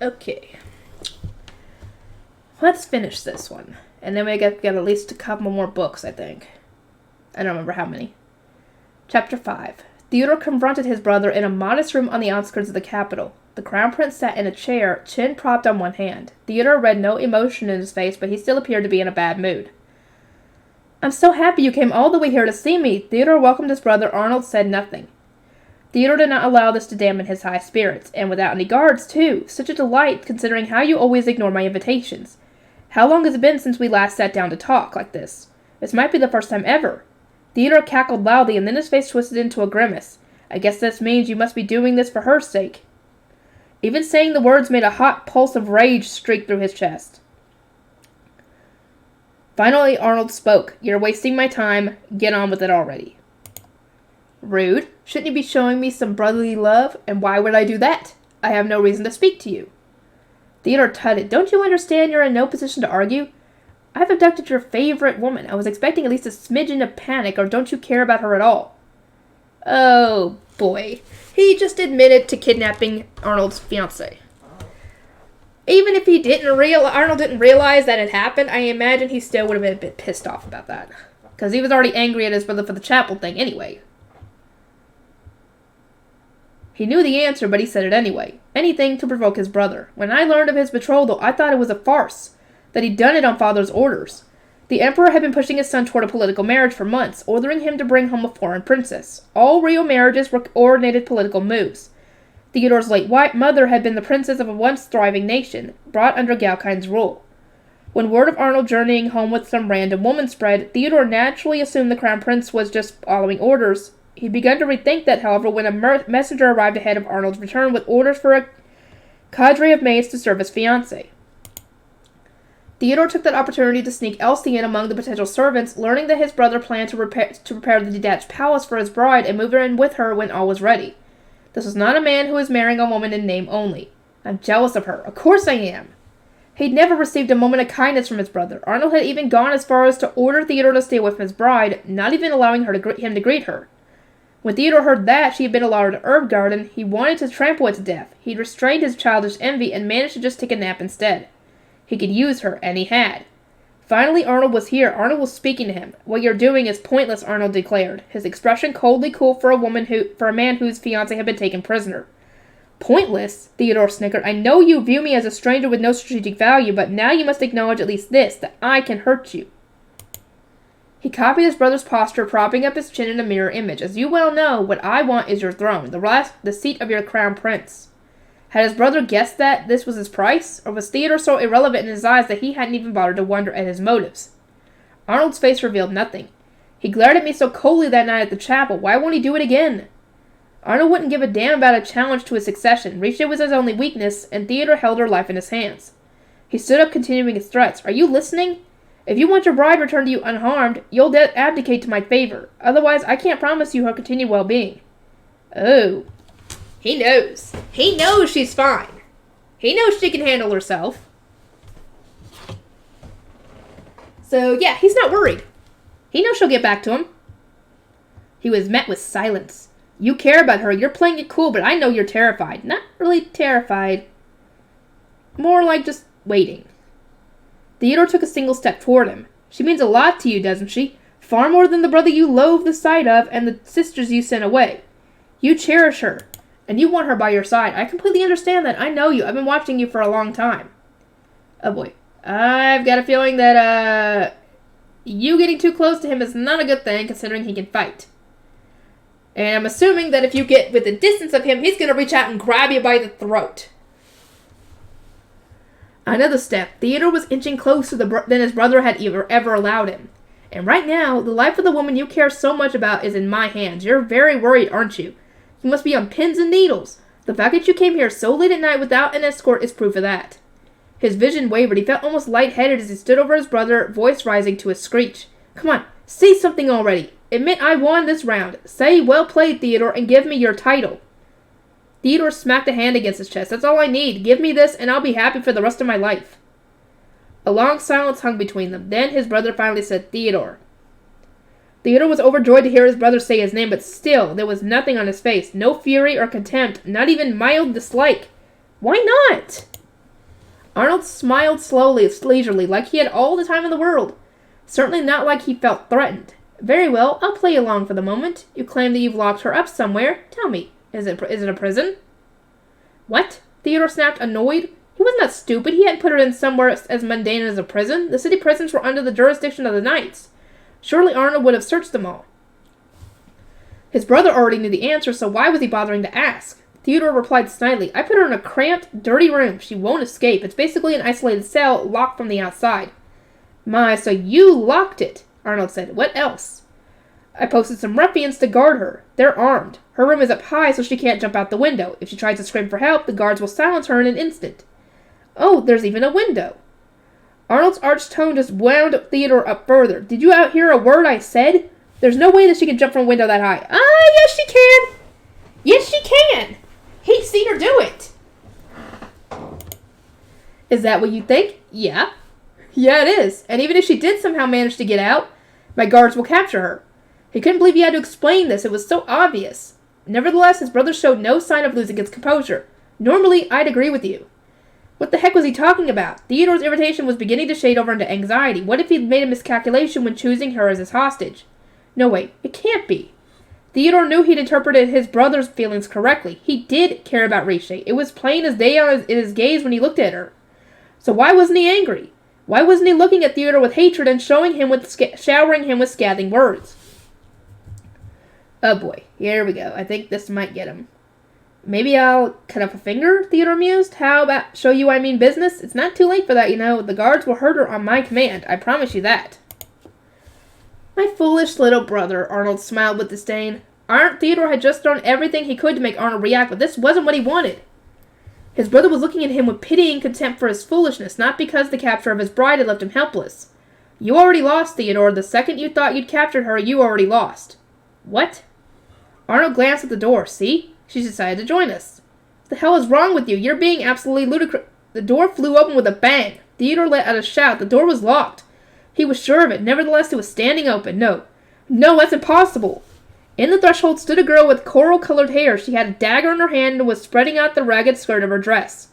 Okay. Let's finish this one. And then we get at least a couple more books, I think. I don't remember how many. Chapter 5. Theodore confronted his brother in a modest room on the outskirts of the capital. The crown prince sat in a chair, chin propped on one hand. Theodore read no emotion in his face, but he still appeared to be in a bad mood. I'm so happy you came all the way here to see me. Theodore welcomed his brother. Arnold said nothing. Theodore did not allow this to dampen his high spirits, and without any guards, too. Such a delight, considering how you always ignore my invitations. How long has it been since we last sat down to talk like this? This might be the first time ever. Theodore cackled loudly, and then his face twisted into a grimace. I guess this means you must be doing this for her sake. Even saying the words made a hot pulse of rage streak through his chest. Finally, Arnold spoke. You're wasting my time. Get on with it already. Rude. Shouldn't you be showing me some brotherly love? And why would I do that? I have no reason to speak to you. Theodore tutted. Don't you understand you're in no position to argue? I've abducted your favorite woman. I was expecting at least a smidgen of panic, or don't you care about her at all? Oh, boy. He just admitted to kidnapping Arnold's fiancée. Even if Arnold didn't realize that it happened, I imagine he still would have been a bit pissed off about that. Because he was already angry at his brother for the chapel thing anyway. He knew the answer, but he said it anyway. Anything to provoke his brother. When I learned of his betrothal, I thought it was a farce. That he'd done it on father's orders. The emperor had been pushing his son toward a political marriage for months, ordering him to bring home a foreign princess. All real marriages were coordinated political moves. Theodore's late mother had been the princess of a once thriving nation, brought under Galkine's rule. When word of Arnold journeying home with some random woman spread, Theodore naturally assumed the crown prince was just following orders. He'd begun to rethink that, however, when a messenger arrived ahead of Arnold's return with orders for a cadre of maids to serve his fiancée. Theodore took that opportunity to sneak Elsie in among the potential servants, learning that his brother planned to prepare the detached palace for his bride and move her in with her when all was ready. This was not a man who was marrying a woman in name only. I'm jealous of her. Of course I am. He'd never received a moment of kindness from his brother. Arnold had even gone as far as to order Theodore to stay away from his bride, not even allowing him to greet her. When Theodore heard that she had been allowed to herb garden, he wanted to trample it to death. He'd restrained his childish envy and managed to just take a nap instead. He could use her, and he had. Finally, Arnold was here. Arnold was speaking to him. What you're doing is pointless, Arnold declared, his expression coldly cool for a man whose fiancé had been taken prisoner. Pointless? Theodore snickered. I know you view me as a stranger with no strategic value, but now you must acknowledge at least this, that I can hurt you. He copied his brother's posture, propping up his chin in a mirror image. As you well know, what I want is your throne, the seat of your crown prince. Had his brother guessed that this was his price, or was Theodore so irrelevant in his eyes that he hadn't even bothered to wonder at his motives? Arnold's face revealed nothing. He glared at me so coldly that night at the chapel. Why won't he do it again? Arnold wouldn't give a damn about a challenge to his succession. Reach was his only weakness, and Theodore held her life in his hands. He stood up, continuing his threats. Are you listening? If you want your bride returned to you unharmed, you'll abdicate to my favor. Otherwise, I can't promise you her continued well-being. Oh. He knows. He knows she's fine. He knows she can handle herself. So, yeah, he's not worried. He knows she'll get back to him. He was met with silence. You care about her. You're playing it cool, but I know you're terrified. Not really terrified. More like just waiting. Theodore took a single step toward him. She means a lot to you, doesn't she? Far more than the brother you loathe the sight of and the sisters you sent away. You cherish her. And you want her by your side. I completely understand that. I know you. I've been watching you for a long time. Oh boy. I've got a feeling that, you getting too close to him is not a good thing, considering he can fight. And I'm assuming that if you get with the distance of him, he's going to reach out and grab you by the throat. Another step. Theodore was inching closer than his brother had ever allowed him. And right now, the life of the woman you care so much about is in my hands. You're very worried, aren't you? You must be on pins and needles. The fact that you came here so late at night without an escort is proof of that. His vision wavered. He felt almost lightheaded as he stood over his brother, voice rising to a screech. Come on, say something already. Admit I won this round. Say, well played, Theodore, and give me your title. Theodore smacked a hand against his chest. That's all I need. Give me this, and I'll be happy for the rest of my life. A long silence hung between them. Then his brother finally said, Theodore. Theodore was overjoyed to hear his brother say his name, but still, there was nothing on his face. No fury or contempt, not even mild dislike. Why not? Arnold smiled slowly, leisurely, like he had all the time in the world. Certainly not like he felt threatened. Very well, I'll play along for the moment. You claim that you've locked her up somewhere. Tell me, is it a prison? What? Theodore snapped, annoyed. He wasn't that stupid. He hadn't put her in somewhere as mundane as a prison. The city prisons were under the jurisdiction of the knights. Surely Arnold would have searched them all. His brother already knew the answer, so why was he bothering to ask? Theodore replied snidely, I put her in a cramped, dirty room. She won't escape. It's basically an isolated cell, locked from the outside. My, so you locked it, Arnold said. What else? I posted some ruffians to guard her. They're armed. Her room is up high, so she can't jump out the window. If she tries to scream for help, the guards will silence her in an instant. Oh, there's even a window. Arnold's arch tone just wound Theodore up further. Did you hear a word I said? There's no way that she can jump from a window that high. Ah, yes she can. Yes she can. He's seen her do it. Is that what you think? Yeah. Yeah, it is. And even if she did somehow manage to get out, my guards will capture her. He couldn't believe he had to explain this. It was so obvious. Nevertheless, his brother showed no sign of losing his composure. Normally, I'd agree with you. What the heck was he talking about? Theodore's irritation was beginning to shade over into anxiety. What if he'd made a miscalculation when choosing her as his hostage? No, wait. It can't be. Theodore knew he'd interpreted his brother's feelings correctly. He did care about Riche. It was plain as day in his gaze when he looked at her. So why wasn't he angry? Why wasn't he looking at Theodore with hatred and showering him with scathing words? Oh boy, here we go. I think this might get him. Maybe I'll cut off a finger, Theodore mused. How about show you I mean business? It's not too late for that, you know. The guards will hurt her on my command. I promise you that. My foolish little brother, Arnold smiled with disdain. Theodore had just done everything he could to make Arnold react, but this wasn't what he wanted. His brother was looking at him with pitying contempt for his foolishness, not because the capture of his bride had left him helpless. You already lost, Theodore. The second you thought you'd captured her, you already lost. What? Arnold glanced at the door. See? She's decided to join us. What the hell is wrong with you? You're being absolutely ludicrous. The door flew open with a bang. Theodore let out a shout. The door was locked. He was sure of it. Nevertheless, it was standing open. No, that's impossible. In the threshold stood a girl with coral-colored hair. She had a dagger in her hand and was spreading out the ragged skirt of her dress.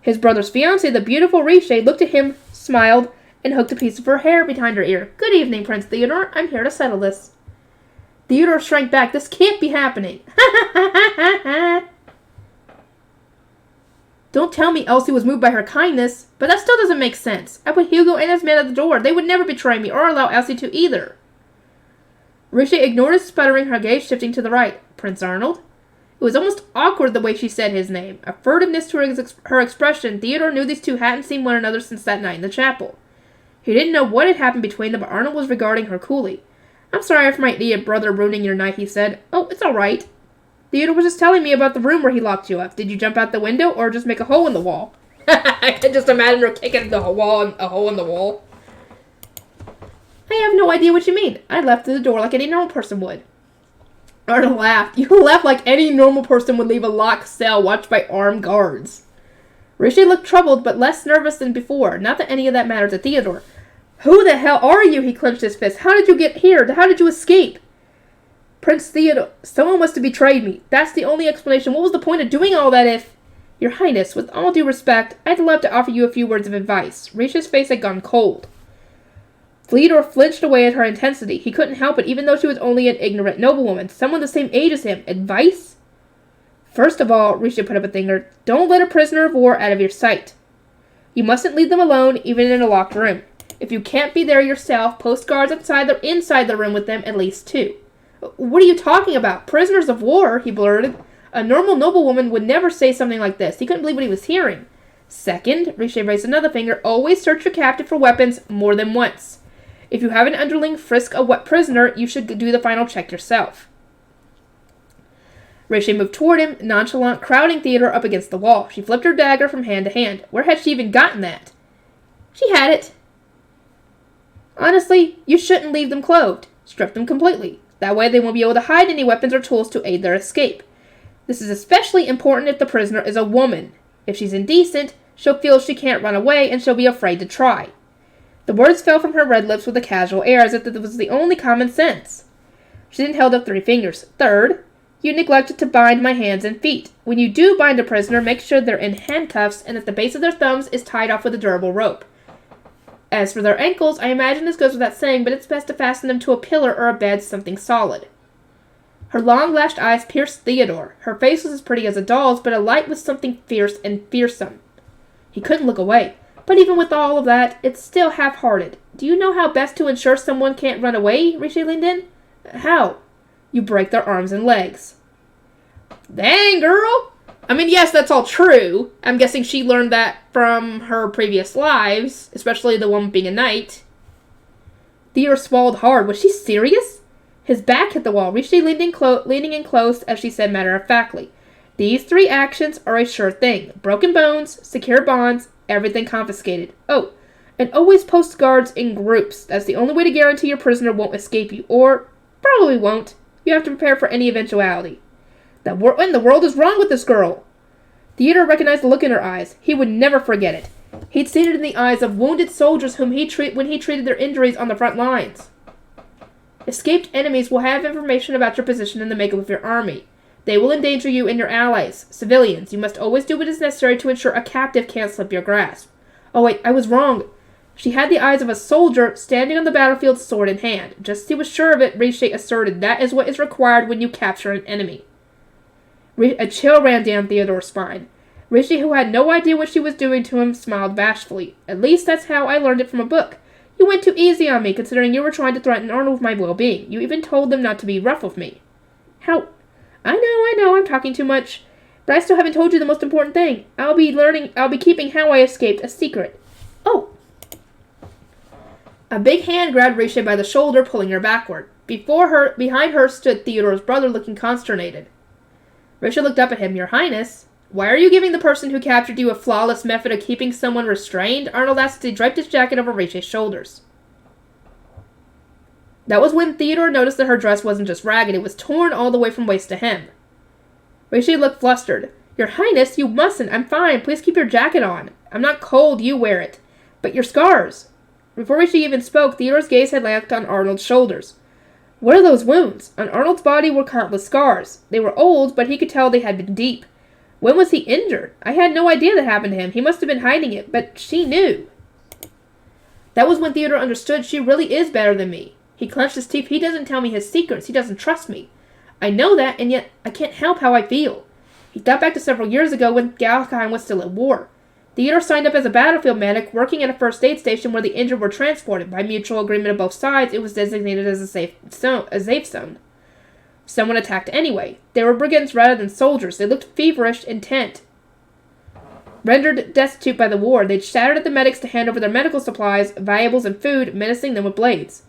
His brother's fiancée, the beautiful Riche, looked at him, smiled, and hooked a piece of her hair behind her ear. Good evening, Prince Theodore. I'm here to settle this. Theodore shrank back. This can't be happening. Don't tell me Elsie was moved by her kindness, but that still doesn't make sense. I put Hugo and his man at the door. They would never betray me or allow Elsie to either. Riche ignored his sputtering, her gaze shifting to the right. Prince Arnold? It was almost awkward the way she said his name. A furtiveness to her expression. Theodore knew these two hadn't seen one another since that night in the chapel. He didn't know what had happened between them, but Arnold was regarding her coolly. I'm sorry for my idiot brother ruining your night, he said. Oh, it's all right. Theodore was just telling me about the room where he locked you up. Did you jump out the window or just make a hole in the wall? I can just imagine her kicking the wall and a hole in the wall. I have no idea what you mean. I left through the door like any normal person would. Arnold laughed. You laughed like any normal person would leave a locked cell watched by armed guards. Riche looked troubled but less nervous than before. Not that any of that mattered to Theodore. Who the hell are you? He clenched his fist. How did you get here? How did you escape? Prince Theodore, someone must have betrayed me. That's the only explanation. What was the point of doing all that if... Your Highness, with all due respect, I'd love to offer you a few words of advice. Riche's face had gone cold. Theodore flinched away at her intensity. He couldn't help it, even though she was only an ignorant noblewoman. Someone the same age as him. Advice? First of all, Riche put up a finger, don't let a prisoner of war out of your sight. You mustn't leave them alone, even in a locked room. If you can't be there yourself, post guards inside the room with them, at least 2. What are you talking about? Prisoners of war, he blurted. A normal noblewoman would never say something like this. He couldn't believe what he was hearing. Second, Riche raised another finger, always search your captive for weapons more than once. If you have an underling frisk a prisoner, you should do the final check yourself. Riche moved toward him, nonchalant, crowding Theodore up against the wall. She flipped her dagger from hand to hand. Where had she even gotten that? She had it. Honestly, you shouldn't leave them clothed. Strip them completely. That way they won't be able to hide any weapons or tools to aid their escape. This is especially important if the prisoner is a woman. If she's indecent, she'll feel she can't run away and she'll be afraid to try. The words fell from her red lips with a casual air as if it was the only common sense. She then held up 3 fingers. Third, You neglected to bind my hands and feet. When you do bind a prisoner, make sure they're in handcuffs and that the base of their thumbs is tied off with a durable rope. As for their ankles, I imagine this goes without saying, but it's best to fasten them to a pillar or a bed, something solid. Her long lashed eyes pierced Theodore. Her face was as pretty as a doll's, but alight with something fierce and fearsome. He couldn't look away. But even with all of that, it's still half-hearted. Do you know how best to ensure someone can't run away? Rishi leaned in. How? You break their arms and legs. Dang, girl! I mean, yes, that's all true. I'm guessing she learned that from her previous lives, especially the one being a knight. Theodore swallowed hard. Was she serious? His back hit the wall. Rishi leaning in close as she said matter-of-factly. These 3 actions are a sure thing. Broken bones, secure bonds, everything confiscated. Oh, and always post guards in groups. That's the only way to guarantee your prisoner won't escape you, or probably won't. You have to prepare for any eventuality. What in the world is wrong with this girl? Theodore recognized the look in her eyes. He would never forget it. He'd seen it in the eyes of wounded soldiers when he treated their injuries on the front lines. Escaped enemies will have information about your position and the makeup of your army. They will endanger you and your allies, civilians. You must always do what is necessary to ensure a captive can't slip your grasp. Oh wait, I was wrong. She had the eyes of a soldier standing on the battlefield, sword in hand. Just as he was sure of it, Rishi asserted that is what is required when you capture an enemy. A chill ran down Theodore's spine. Rishi, who had no idea what she was doing to him, smiled bashfully. At least that's how I learned it from a book. You went too easy on me, considering you were trying to threaten Arnold with my well-being. You even told them not to be rough with me. How? I know, I'm talking too much. But I still haven't told you the most important thing. I'll be keeping how I escaped a secret. Oh! A big hand grabbed Rishi by the shoulder, pulling her backward. Behind her stood Theodore's brother, looking consternated. Rishi looked up at him. Your Highness, why are you giving the person who captured you a flawless method of keeping someone restrained? Arnold asked as he draped his jacket over Rishi's shoulders. That was when Theodore noticed that her dress wasn't just ragged, it was torn all the way from waist to hem. Rishi looked flustered. Your Highness, you mustn't. I'm fine. Please keep your jacket on. I'm not cold. You wear it. But your scars. Before Rishi even spoke, Theodore's gaze had landed on Arnold's shoulders. What are those wounds? On Arnold's body were countless scars. They were old, but he could tell they had been deep. When was he injured? I had no idea that happened to him. He must have been hiding it, but she knew. That was when Theodore understood she really is better than me. He clenched his teeth. He doesn't tell me his secrets. He doesn't trust me. I know that, and yet I can't help how I feel. He thought back to several years ago when Galkheim was still at war. Theodore signed up as a battlefield medic, working at a first aid station where the injured were transported. By mutual agreement of both sides, it was designated as a safe zone. Someone attacked anyway. They were brigands rather than soldiers. They looked feverish, intent. Rendered destitute by the war, they'd shouted at the medics to hand over their medical supplies, valuables, and food, menacing them with blades.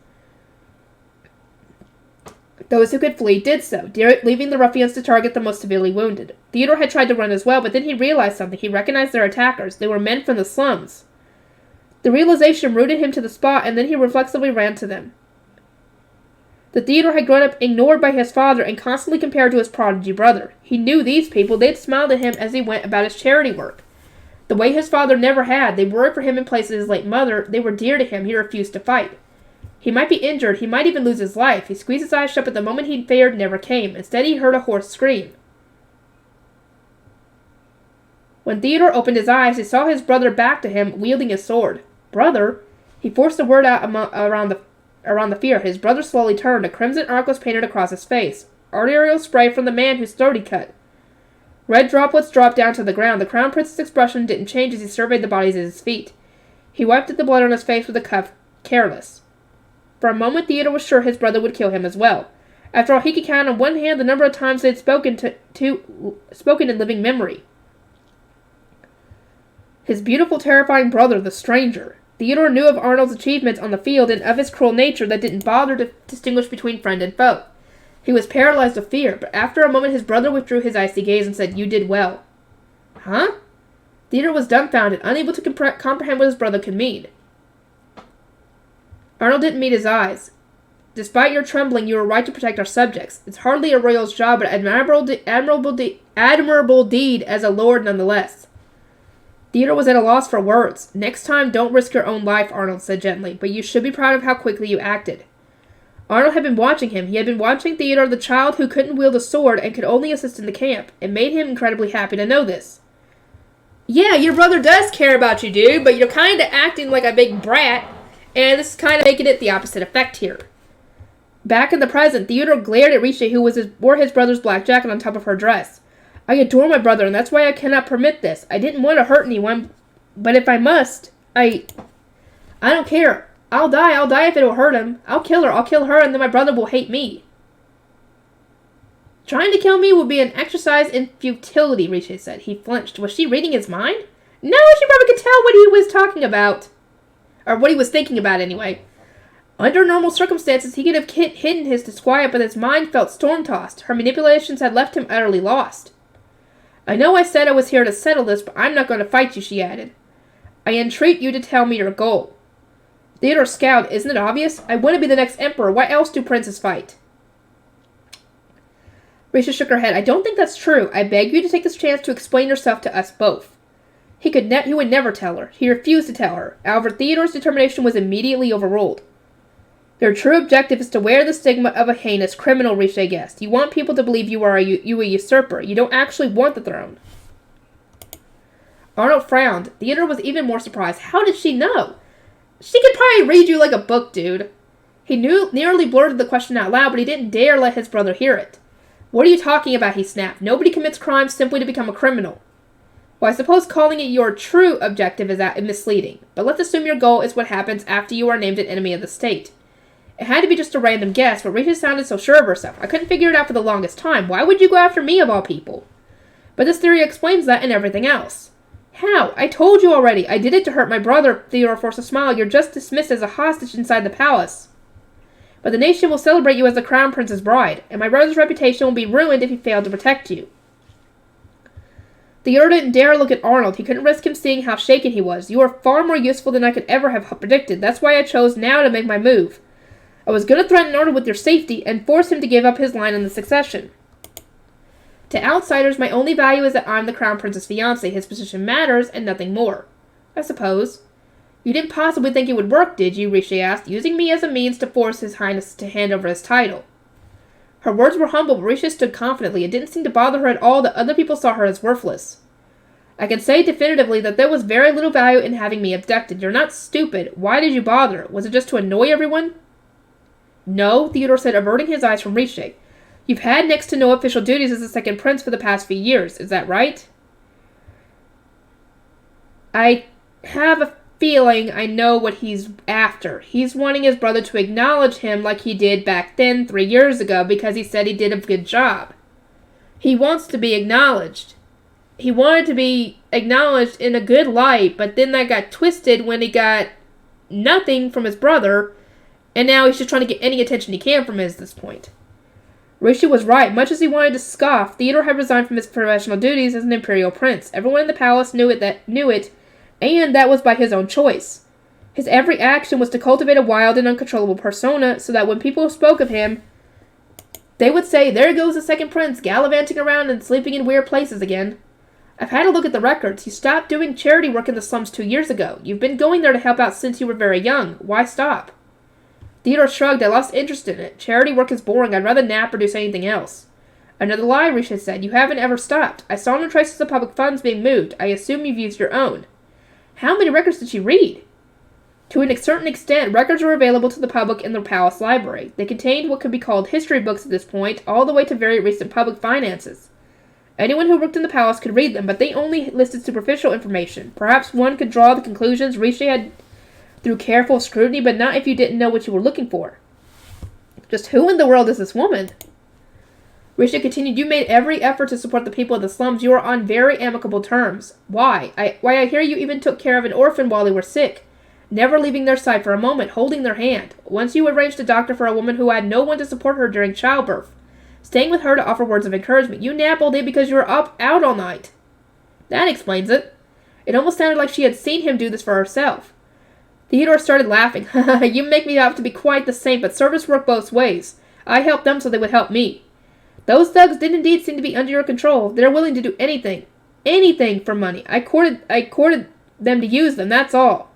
Those who could flee did so, leaving the ruffians to target the most severely wounded. Theodore had tried to run as well, but then he realized something. He recognized their attackers. They were men from the slums. The realization rooted him to the spot, and then he reflexively ran to them. That Theodore had grown up ignored by his father and constantly compared to his prodigy brother. He knew these people. They'd smiled at him as he went about his charity work. The way his father never had. They worried for him in place of his late mother. They were dear to him. He refused to fight. He might be injured. He might even lose his life. He squeezed his eyes shut, but the moment he'd feared never came. Instead, he heard a hoarse scream. When Theodore opened his eyes, he saw his brother back to him, wielding his sword. Brother? He forced the word out around the fear. His brother slowly turned. A crimson arc was painted across his face. Arterial spray from the man whose throat he cut. Red droplets dropped down to the ground. The Crown Prince's expression didn't change as he surveyed the bodies at his feet. He wiped at the blood on his face with a cuff, careless. For a moment, Theodore was sure his brother would kill him as well. After all, he could count on one hand the number of times they had spoken in living memory. His beautiful, terrifying brother, the stranger. Theodore knew of Arnold's achievements on the field and of his cruel nature that didn't bother to distinguish between friend and foe. He was paralyzed with fear, but after a moment his brother withdrew his icy gaze and said, "You did well." Huh? Theodore was dumbfounded, unable to comprehend what his brother could mean. Arnold didn't meet his eyes. Despite your trembling, you were right to protect our subjects. It's hardly a royal's job, but admirable deed as a lord nonetheless. Theodore was at a loss for words. Next time, don't risk your own life, Arnold said gently, but you should be proud of how quickly you acted. Arnold had been watching him. He had been watching Theodore, the child who couldn't wield a sword and could only assist in the camp. It made him incredibly happy to know this. Yeah, your brother does care about you, dude, but you're kind of acting like a big brat, and this is kind of making it the opposite effect here. Back in the present, Theodore glared at Riche, who wore his brother's black jacket on top of her dress. I adore my brother, and that's why I cannot permit this. I didn't want to hurt anyone, but if I must, I don't care. I'll die if it'll hurt him. I'll kill her, and then my brother will hate me. Trying to kill me would be an exercise in futility, Riche said. He flinched. Was she reading his mind? No, she probably could tell what he was talking about. Or what he was thinking about, anyway. Under normal circumstances, he could have hidden his disquiet, but his mind felt storm-tossed. Her manipulations had left him utterly lost. I know I said I was here to settle this, but I'm not going to fight you, she added. I entreat you to tell me your goal. Theodore scowled. Isn't it obvious? I want to be the next emperor. Why else do princes fight? Risha shook her head. I don't think that's true. I beg you to take this chance to explain yourself to us both. He would never tell her. He refused to tell her. However, Theodore's determination was immediately overruled. Your true objective is to wear the stigma of a heinous criminal, Riche guessed. You want people to believe you are a usurper. You don't actually want the throne. Arnold frowned. Theodore was even more surprised. How did she know? She could probably read you like a book, dude. He nearly blurted the question out loud, but he didn't dare let his brother hear it. What are you talking about, he snapped. Nobody commits crimes simply to become a criminal. Well, I suppose calling it your true objective is misleading, but let's assume your goal is what happens after you are named an enemy of the state. It had to be just a random guess, but Rita sounded so sure of herself. I couldn't figure it out for the longest time. Why would you go after me, of all people? But this theory explains that and everything else. How? I told you already. I did it to hurt my brother, Theodore forced a smile. You're just dismissed as a hostage inside the palace. But the nation will celebrate you as the crown prince's bride, and my brother's reputation will be ruined if he failed to protect you. Theodore didn't dare look at Arnold. He couldn't risk him seeing how shaken he was. You are far more useful than I could ever have predicted. That's why I chose now to make my move. I was going to threaten Arnold with your safety and force him to give up his line in the succession. To outsiders, my only value is that I'm the crown prince's fiancé. His position matters, and nothing more. I suppose. You didn't possibly think it would work, did you? Riche asked, using me as a means to force his highness to hand over his title. Her words were humble, but Riche stood confidently. It didn't seem to bother her at all that other people saw her as worthless. I can say definitively that there was very little value in having me abducted. You're not stupid. Why did you bother? Was it just to annoy everyone? No, Theodore said, averting his eyes from Riche. You've had next to no official duties as the second prince for the past few years. Is that right? I have a feeling I know what he's after. He's wanting his brother to acknowledge him like he did back then 3 years ago because he said he did a good job. He wants to be acknowledged. He wanted to be acknowledged in a good light, but then that got twisted when he got nothing from his brother, and now he's just trying to get any attention he can from him at this point. Rishi was right. Much as he wanted to scoff, Theodore had resigned from his professional duties as an imperial prince. Everyone in the palace knew it, and that was by his own choice. His every action was to cultivate a wild and uncontrollable persona, so that when people spoke of him, they would say, there goes the second prince, gallivanting around and sleeping in weird places again. I've had a look at the records. You stopped doing charity work in the slums 2 years ago. You've been going there to help out since you were very young. Why stop? Theodore shrugged. I lost interest in it. Charity work is boring. I'd rather nap or do anything else. Another lie, Risha said. You haven't ever stopped. I saw no traces of public funds being moved. I assume you've used your own. How many records did she read? To a certain extent, records were available to the public in the palace library. They contained what could be called history books at this point, all the way to very recent public finances. Anyone who worked in the palace could read them, but they only listed superficial information. Perhaps one could draw the conclusions Rishi had through careful scrutiny, but not if you didn't know what you were looking for. Just who in the world is this woman? Rishi continued, you made every effort to support the people of the slums. You are on very amicable terms. Why? I hear you even took care of an orphan while they were sick, never leaving their side for a moment, holding their hand. Once you arranged a doctor for a woman who had no one to support her during childbirth, staying with her to offer words of encouragement. You nap all day because you were out all night. That explains it. It almost sounded like she had seen him do this for herself. Theodore started laughing. You make me out to be quite the saint, but service work both ways. I helped them so they would help me. Those thugs did indeed seem to be under your control. They're willing to do anything for money. I courted them to use them, that's all.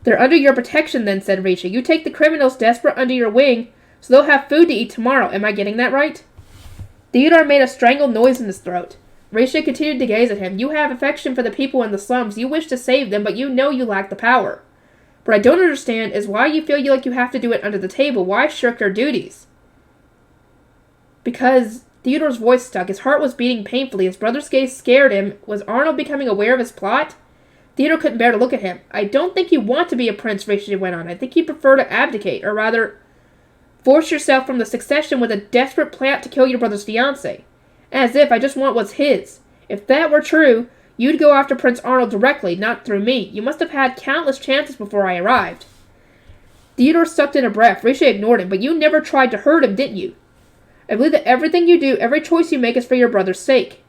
They're under your protection then, said Risha. You take the criminals desperate under your wing, so they'll have food to eat tomorrow. Am I getting that right? Theodore made a strangled noise in his throat. Risha continued to gaze at him. You have affection for the people in the slums. You wish to save them, but you know you lack the power. What I don't understand is why you feel like you have to do it under the table. Why shirk your duties? Because Theodore's voice stuck. His heart was beating painfully. His brother's gaze scared him. Was Arnold becoming aware of his plot? Theodore couldn't bear to look at him. I don't think you want to be a prince, Risha went on. I think you prefer to abdicate, or rather, force yourself from the succession with a desperate plot to kill your brother's fiancée. As if I just want what's his. If that were true, you'd go after Prince Arnold directly, not through me. You must have had countless chances before I arrived. Theodore sucked in a breath. Risha ignored him. But you never tried to hurt him, didn't you? I believe that everything you do, every choice you make is for your brother's sake.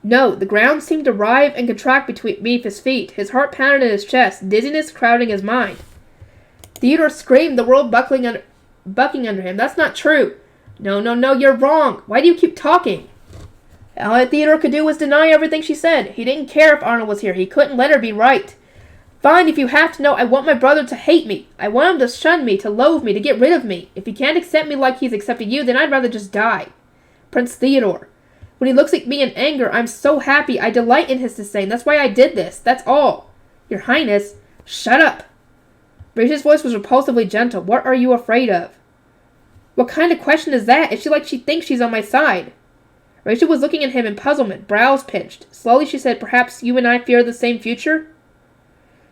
No, the ground seemed to writhe and contract beneath his feet. His heart pounded in his chest, dizziness crowding his mind. Theodore screamed, the world bucking under him. That's not true. No, you're wrong. Why do you keep talking? All that Theodore could do was deny everything she said. He didn't care if Arnold was here. He couldn't let her be right. Fine, if you have to know, I want my brother to hate me. I want him to shun me, to loathe me, to get rid of me. If he can't accept me like he's accepted you, then I'd rather just die. Prince Theodore. When he looks at me in anger, I'm so happy. I delight in his disdain. That's why I did this. That's all. Your Highness, shut up. Risha's voice was repulsively gentle. What are you afraid of? What kind of question is that? Is she like she thinks she's on my side? Risha was looking at him in puzzlement, brows pinched. Slowly she said, perhaps you and I fear the same future?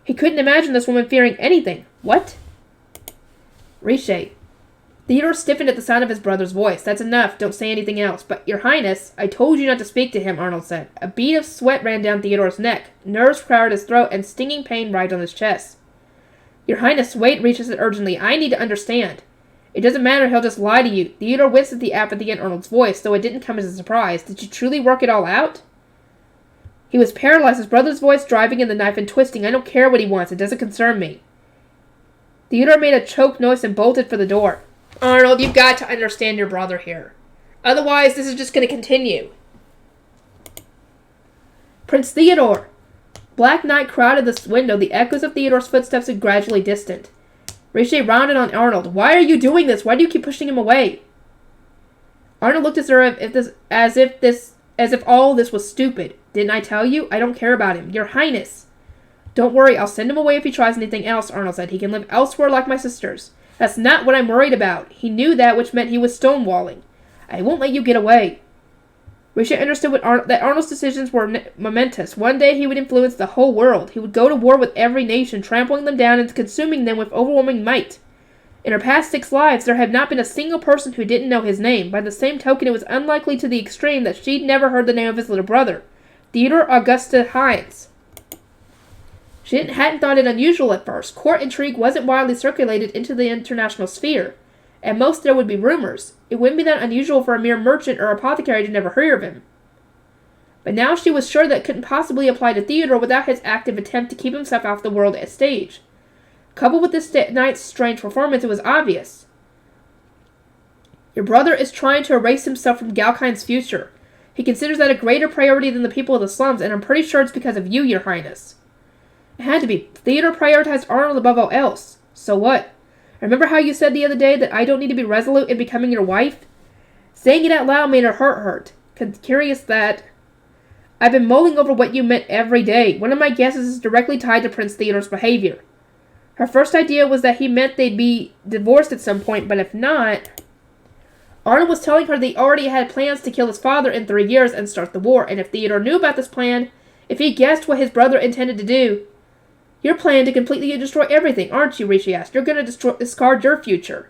He couldn't imagine this woman fearing anything. What? Risha. Theodore stiffened at the sound of his brother's voice. That's enough. Don't say anything else. But, Your Highness, I told you not to speak to him, Arnold said. A bead of sweat ran down Theodore's neck. Nerves crowded his throat, and stinging pain writhed on his chest. Your Highness, wait, Risha said urgently. I need to understand. It doesn't matter, he'll just lie to you. Theodore winced at the apathy in Arnold's voice, though it didn't come as a surprise. Did you truly work it all out? He was paralyzed, his brother's voice driving in the knife and twisting. I don't care what he wants, it doesn't concern me. Theodore made a choked noise and bolted for the door. Arnold, you've got to understand your brother here. Otherwise, this is just going to continue. Prince Theodore! Black night crowded the window. The echoes of Theodore's footsteps had gradually distant. Risha rounded on Arnold. Why are you doing this? Why do you keep pushing him away? Arnold looked at her as if all this was stupid. Didn't I tell you? I don't care about him. Your Highness. Don't worry, I'll send him away if he tries anything else, Arnold said. He can live elsewhere like my sisters. That's not what I'm worried about. He knew that, which meant he was stonewalling. I won't let you get away. Risha understood that Arnold's decisions were momentous. One day he would influence the whole world. He would go to war with every nation, trampling them down and consuming them with overwhelming might. In her past 6 lives, there had not been a single person who didn't know his name. By the same token, it was unlikely to the extreme that she'd never heard the name of his little brother, Theodore Augusta Hines. She hadn't thought it unusual at first. Court intrigue wasn't widely circulated into the international sphere. At most, there would be rumors. It wouldn't be that unusual for a mere merchant or apothecary to never hear of him. But now she was sure that it couldn't possibly apply to Theodore without his active attempt to keep himself off the world stage. Coupled with this night's strange performance, it was obvious. Your brother is trying to erase himself from Galkine's future. He considers that a greater priority than the people of the slums, and I'm pretty sure it's because of you, Your Highness. It had to be. Theodore prioritized Arnold above all else. So what? Remember how you said the other day that I don't need to be resolute in becoming your wife? Saying it out loud made her heart hurt. Curious that... I've been mulling over what you meant every day. One of my guesses is directly tied to Prince Theodore's behavior. Her first idea was that he meant they'd be divorced at some point, but if not... Arnold was telling her they already had plans to kill his father in 3 years and start the war, and if Theodore knew about this plan, if he guessed what his brother intended to do... You're planning to completely destroy everything, aren't you, Risha asked. You're going to discard your future.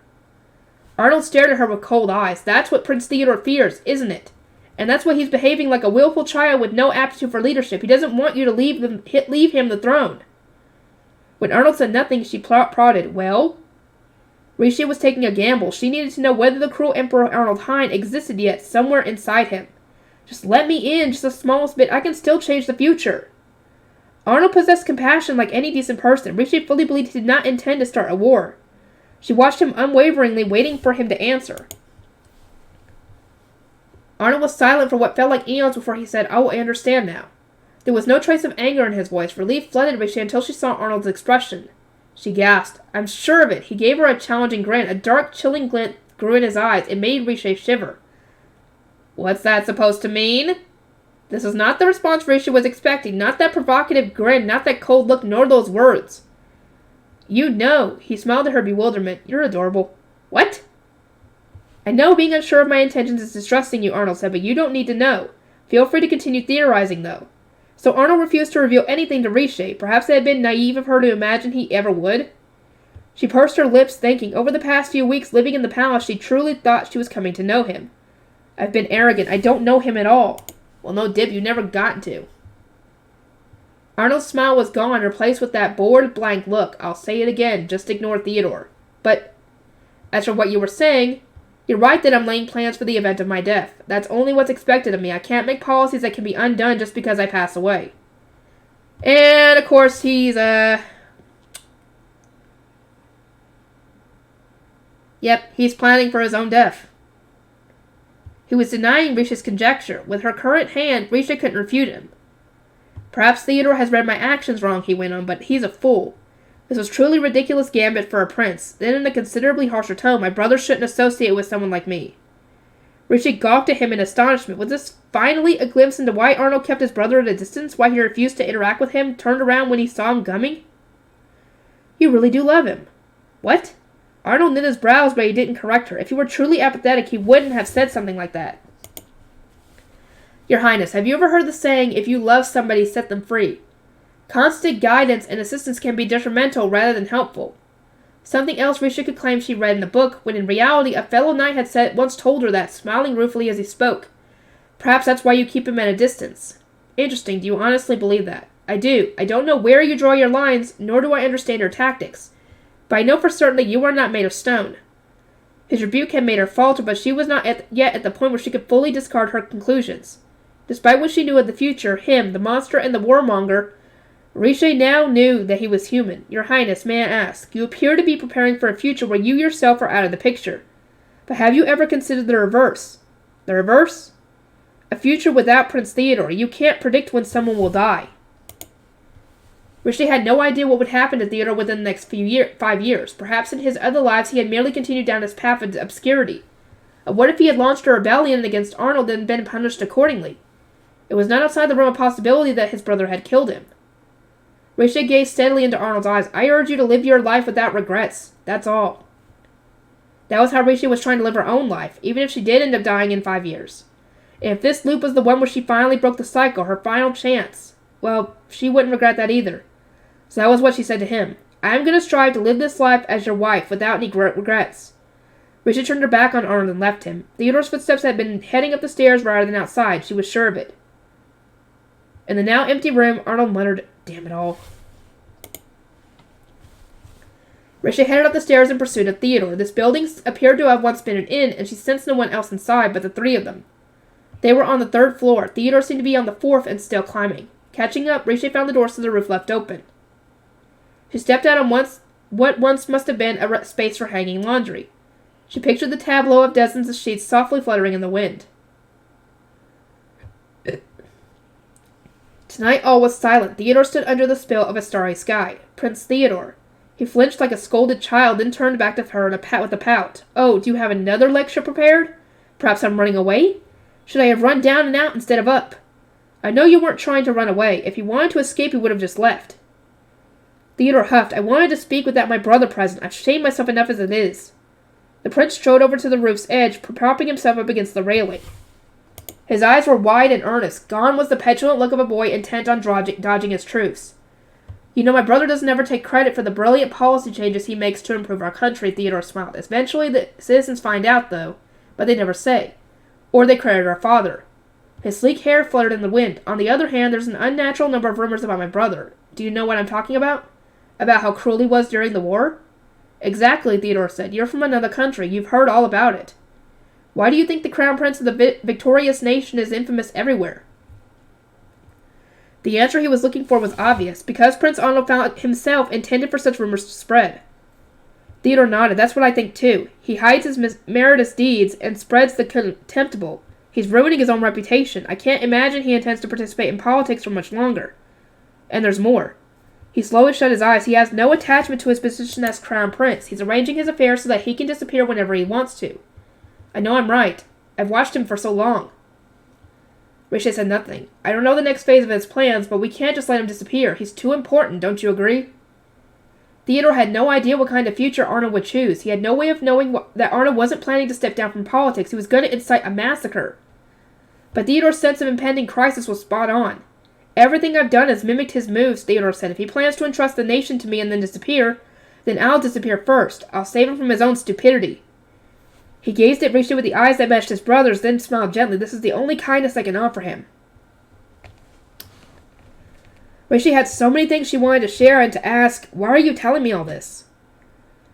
Arnold stared at her with cold eyes. That's what Prince Theodore fears, isn't it? And that's why he's behaving like a willful child with no aptitude for leadership. He doesn't want you to leave him the throne. When Arnold said nothing, she prodded. Well? Risha was taking a gamble. She needed to know whether the cruel Emperor Arnold Hine existed yet, somewhere inside him. Just let me in, just the smallest bit. I can still change the future. Arnold possessed compassion like any decent person. Risha fully believed he did not intend to start a war. She watched him unwaveringly, waiting for him to answer. Arnold was silent for what felt like eons before he said, Oh, I understand now. There was no trace of anger in his voice. Relief flooded Rishi until she saw Arnold's expression. She gasped. I'm sure of it. He gave her a challenging grin. A dark, chilling glint grew in his eyes. It made Rishi shiver. What's that supposed to mean? This was not the response Rishi was expecting. Not that provocative grin, not that cold look, nor those words. You know. He smiled at her bewilderment. You're adorable. What? I know being unsure of my intentions is distressing you, Arnold said, but you don't need to know. Feel free to continue theorizing, though. So Arnold refused to reveal anything to Rishi. Perhaps it had been naive of her to imagine he ever would. She pursed her lips, thinking. Over the past few weeks living in the palace, she truly thought she was coming to know him. I've been arrogant. I don't know him at all. Well, no dip, you never gotten to. Arnold's smile was gone, replaced with that bored, blank look. I'll say it again, just ignore Theodore. But, as for what you were saying, you're right that I'm laying plans for the event of my death. That's only what's expected of me. I can't make policies that can be undone just because I pass away. And, of course, he's, Yep, he's planning for his own death. He was denying Risha's conjecture. With her current hand, Risha couldn't refute him. Perhaps Theodore has read my actions wrong, he went on, but he's a fool. This was truly ridiculous gambit for a prince. Then in a considerably harsher tone, my brother shouldn't associate with someone like me. Rishi gawked at him in astonishment. Was this finally a glimpse into why Arnold kept his brother at a distance? Why he refused to interact with him, turned around when he saw him gumming? You really do love him. What? Arnold knit his brows, but he didn't correct her. If he were truly apathetic, he wouldn't have said something like that. Your Highness, have you ever heard the saying, if you love somebody, set them free? Constant guidance and assistance can be detrimental rather than helpful. Something else Risha could claim she read in the book, when in reality a fellow knight had once told her that, smiling ruefully as he spoke. Perhaps that's why you keep him at a distance. Interesting, do you honestly believe that? I do. I don't know where you draw your lines, nor do I understand your tactics. But I know for certain that you are not made of stone. His rebuke had made her falter, but she was not yet at the point where she could fully discard her conclusions. Despite what she knew of the future, him, the monster, and the warmonger, Rishi now knew that he was human. Your Highness, may I ask, you appear to be preparing for a future where you yourself are out of the picture. But have you ever considered the reverse? The reverse? A future without Prince Theodore. You can't predict when someone will die. Rishi had no idea what would happen to Theodore within the next 5 years. Perhaps in his other lives he had merely continued down his path of obscurity. What if he had launched a rebellion against Arnold and been punished accordingly? It was not outside the realm of possibility that his brother had killed him. Rishi gazed steadily into Arnold's eyes. I urge you to live your life without regrets. That's all. That was how Rishi was trying to live her own life, even if she did end up dying in 5 years. And if this loop was the one where she finally broke the cycle, her final chance, well, she wouldn't regret that either. So that was what she said to him. I am going to strive to live this life as your wife without any regrets. Rishi turned her back on Arnold and left him. Theodore's footsteps had been heading up the stairs rather than outside. She was sure of it. In the now empty room, Arnold muttered, damn it all. Rishi headed up the stairs in pursuit of Theodore. This building appeared to have once been an inn, and she sensed no one else inside but the three of them. They were on the 3rd floor. Theodore seemed to be on the 4th and still climbing. Catching up, Rishi found the doors to the roof left open. She stepped out on what once must have been a space for hanging laundry. She pictured the tableau of dozens of sheets softly fluttering in the wind. Tonight all was silent. Theodore stood under the spell of a starry sky. Prince Theodore. He flinched like a scolded child, then turned back to her with a pout. Oh, do you have another lecture prepared? Perhaps I'm running away? Should I have run down and out instead of up? I know you weren't trying to run away. If you wanted to escape, you would have just left. Theodore huffed. I wanted to speak without my brother present. I've shamed myself enough as it is. The prince strode over to the roof's edge, propping himself up against the railing. His eyes were wide and earnest. Gone was the petulant look of a boy intent on dodging his truths. You know, my brother doesn't ever take credit for the brilliant policy changes he makes to improve our country, Theodore smiled. Eventually the citizens find out, though, but they never say. Or they credit our father. His sleek hair fluttered in the wind. On the other hand, there's an unnatural number of rumors about my brother. Do you know what I'm talking about? About how cruel he was during the war? Exactly, Theodore said. You're from another country. You've heard all about it. Why do you think the crown prince of the victorious nation is infamous everywhere? The answer he was looking for was obvious, because Prince Arnold found himself intended for such rumors to spread. Theodore nodded. That's what I think too. He hides his meritorious deeds and spreads the contemptible. He's ruining his own reputation. I can't imagine he intends to participate in politics for much longer. And there's more. He slowly shut his eyes. He has no attachment to his position as crown prince. He's arranging his affairs so that he can disappear whenever he wants to. I know I'm right. I've watched him for so long. Riche said nothing. I don't know the next phase of his plans, but we can't just let him disappear. He's too important, don't you agree? Theodore had no idea what kind of future Arnold would choose. He had no way of knowing that Arnold wasn't planning to step down from politics. He was going to incite a massacre. But Theodore's sense of impending crisis was spot on. Everything I've done has mimicked his moves, Theodore said. If he plans to entrust the nation to me and then disappear, then I'll disappear first. I'll save him from his own stupidity. He gazed at Riche with the eyes that matched his brother's, then smiled gently. This is the only kindness I can offer him. Riche had so many things she wanted to share and to ask, why are you telling me all this?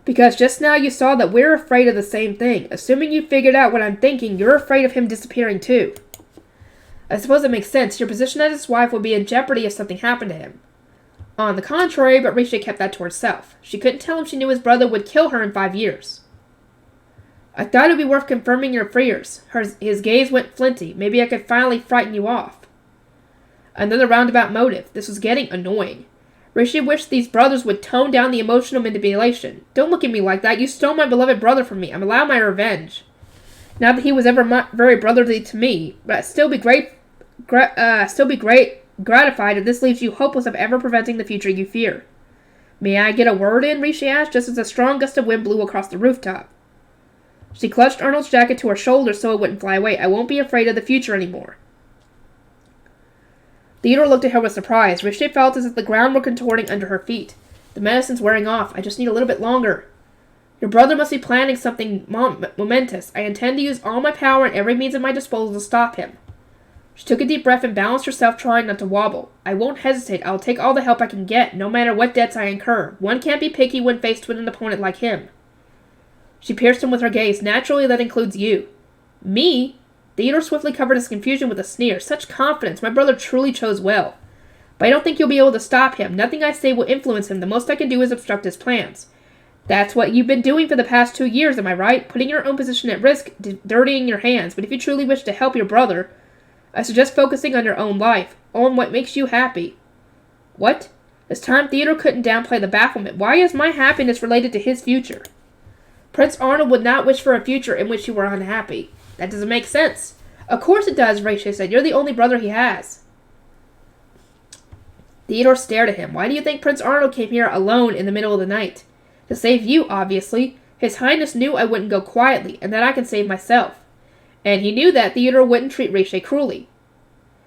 Because just now you saw that we're afraid of the same thing. Assuming you figured out what I'm thinking, you're afraid of him disappearing too. I suppose it makes sense. Your position as his wife would be in jeopardy if something happened to him. On the contrary, but Riche kept that to herself. She couldn't tell him she knew his brother would kill her in 5 years. I thought it would be worth confirming your fears. His gaze went flinty. Maybe I could finally frighten you off. Another roundabout motive. This was getting annoying. Riche wished these brothers would tone down the emotional manipulation. Don't look at me like that. You stole my beloved brother from me. I'm allowed my revenge. Not that he was ever very brotherly to me, but I'd still be gratified if this leaves you hopeless of ever preventing the future you fear. May I get a word in? Riche asked, just as a strong gust of wind blew across the rooftop. She clutched Arnold's jacket to her shoulder so it wouldn't fly away. I won't be afraid of the future anymore. Theodore looked at her with surprise. Riche felt as if the ground were contorting under her feet. The medicine's wearing off. I just need a little bit longer. Your brother must be planning something momentous. I intend to use all my power and every means at my disposal to stop him. She took a deep breath and balanced herself, trying not to wobble. I won't hesitate. I'll take all the help I can get, no matter what debts I incur. One can't be picky when faced with an opponent like him. She pierced him with her gaze. Naturally, that includes you. Me? Theodore swiftly covered his confusion with a sneer. Such confidence. My brother truly chose well. But I don't think you'll be able to stop him. Nothing I say will influence him. The most I can do is obstruct his plans. That's what you've been doing for the past 2 years, am I right? Putting your own position at risk, dirtying your hands. But if you truly wish to help your brother, I suggest focusing on your own life, on what makes you happy. What? This time Theodore couldn't downplay the bafflement. Why is my happiness related to his future? Prince Arnold would not wish for a future in which you were unhappy. That doesn't make sense. Of course it does, Riche said. You're the only brother he has. Theodore stared at him. Why do you think Prince Arnold came here alone in the middle of the night? To save you, obviously. His Highness knew I wouldn't go quietly, and that I can save myself. And he knew that Theodore wouldn't treat Riche cruelly.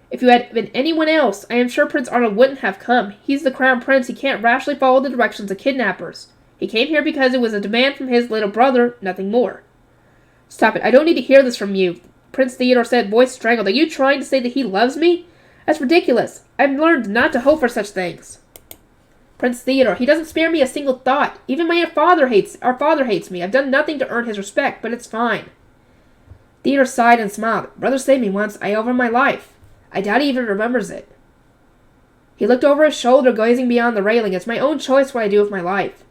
If you had been anyone else, I am sure Prince Arnold wouldn't have come. He's the crown prince. He can't rashly follow the directions of kidnappers. He came here because it was a demand from his little brother, nothing more. Stop it. I don't need to hear this from you, Prince Theodore said, voice strangled. Are you trying to say that he loves me? That's ridiculous. I've learned not to hope for such things. Prince Theodore, he doesn't spare me a single thought. Even our father hates me. I've done nothing to earn his respect, but it's fine. Theodore sighed and smiled. Brother saved me once. I owe him my life. I doubt he even remembers it. He looked over his shoulder, gazing beyond the railing. It's my own choice what I do with my life.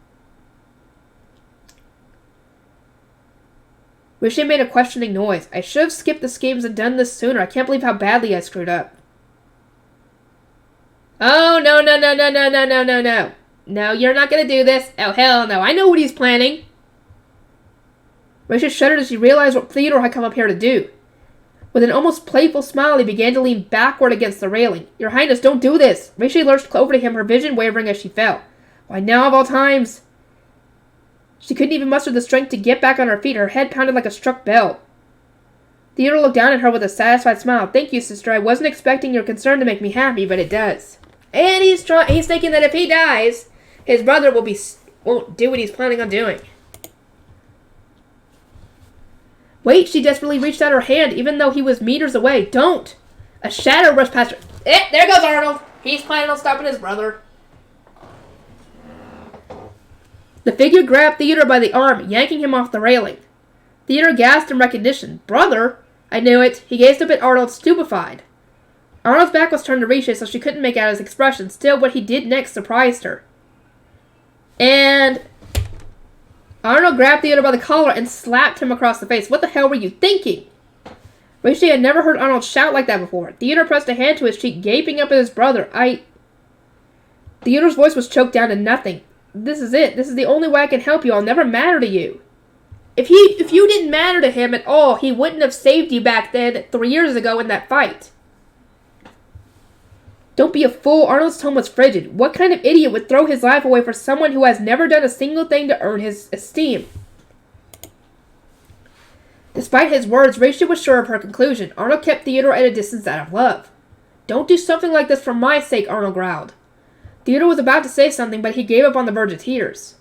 Riche made a questioning noise. I should have skipped the schemes and done this sooner. I can't believe how badly I screwed up. Oh, no. No, you're not going to do this. Oh, hell no. I know what he's planning. Riche shuddered as she realized what Theodore had come up here to do. With an almost playful smile, he began to lean backward against the railing. Your Highness, don't do this. Riche lurched over to him, her vision wavering as she fell. Why now of all times? She couldn't even muster the strength to get back on her feet. Her head pounded like a struck bell. Theodore looked down at her with a satisfied smile. Thank you, sister. I wasn't expecting your concern to make me happy, but it does. And he's thinking that if he dies, his brother won't do what he's planning on doing. Wait, she desperately reached out her hand, even though he was meters away. Don't! A shadow rushed past her. There goes Arnold. He's planning on stopping his brother. The figure grabbed Theodore by the arm, yanking him off the railing. Theodore gasped in recognition. Brother? I knew it. He gazed up at Arnold, stupefied. Arnold's back was turned to Riche, so she couldn't make out his expression. Still, what he did next surprised her. And Arnold grabbed Theodore by the collar and slapped him across the face. What the hell were you thinking? Rishi had never heard Arnold shout like that before. Theodore pressed a hand to his cheek, gaping up at his brother. Theodore's voice was choked down to nothing. This is it. This is the only way I can help you. I'll never matter to you. If you didn't matter to him at all, he wouldn't have saved you back then 3 years ago in that fight. Don't be a fool. Arnold's tone was frigid. What kind of idiot would throw his life away for someone who has never done a single thing to earn his esteem? Despite his words, Rachel was sure of her conclusion. Arnold kept Theodore at a distance out of love. Don't do something like this for my sake, Arnold growled. Theodore was about to say something, but he gave up on the verge of tears.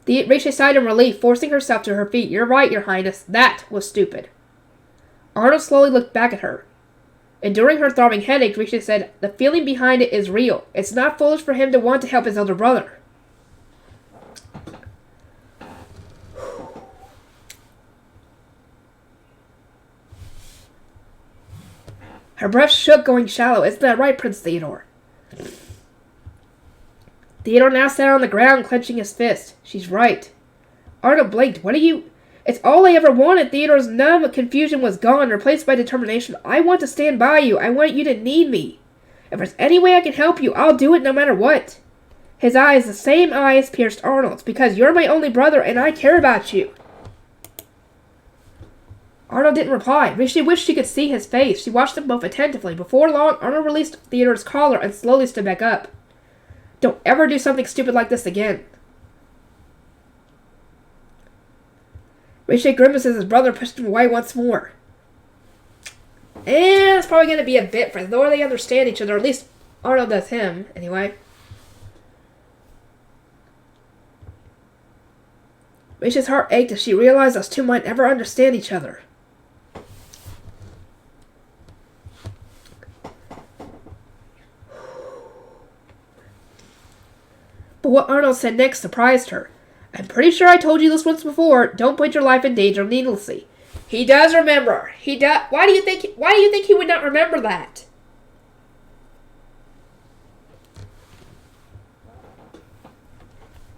Rachel sighed in relief, forcing herself to her feet. You're right, Your Highness. That was stupid. Arnold slowly looked back at her. Enduring her throbbing headache, Rachel said, the feeling behind it is real. It's not foolish for him to want to help his elder brother. Her breath shook, going shallow. Isn't that right, Prince Theodore? Theodore now sat on the ground, clenching his fist. She's right. Arnold blinked. What are you... It's all I ever wanted. Theodore's numb confusion was gone, replaced by determination. I want to stand by you. I want you to need me. If there's any way I can help you, I'll do it no matter what. His eyes, the same eyes, pierced Arnold's. Because you're my only brother, and I care about you. Arnold didn't reply. Rishi wished she could see his face. She watched them both attentively. Before long, Arnold released Theodore's collar and slowly stood back up. Don't ever do something stupid like this again. Rishi grimaced as his brother pushed him away once more. And it's probably going to be a bit for though they understand each other. At least Arnold does him, anyway. Rishi's heart ached as she realized those two might never understand each other. But what Arnold said next surprised her. I'm pretty sure I told you this once before. Don't put your life in danger needlessly. He does remember. He does. Why do you think he would not remember that?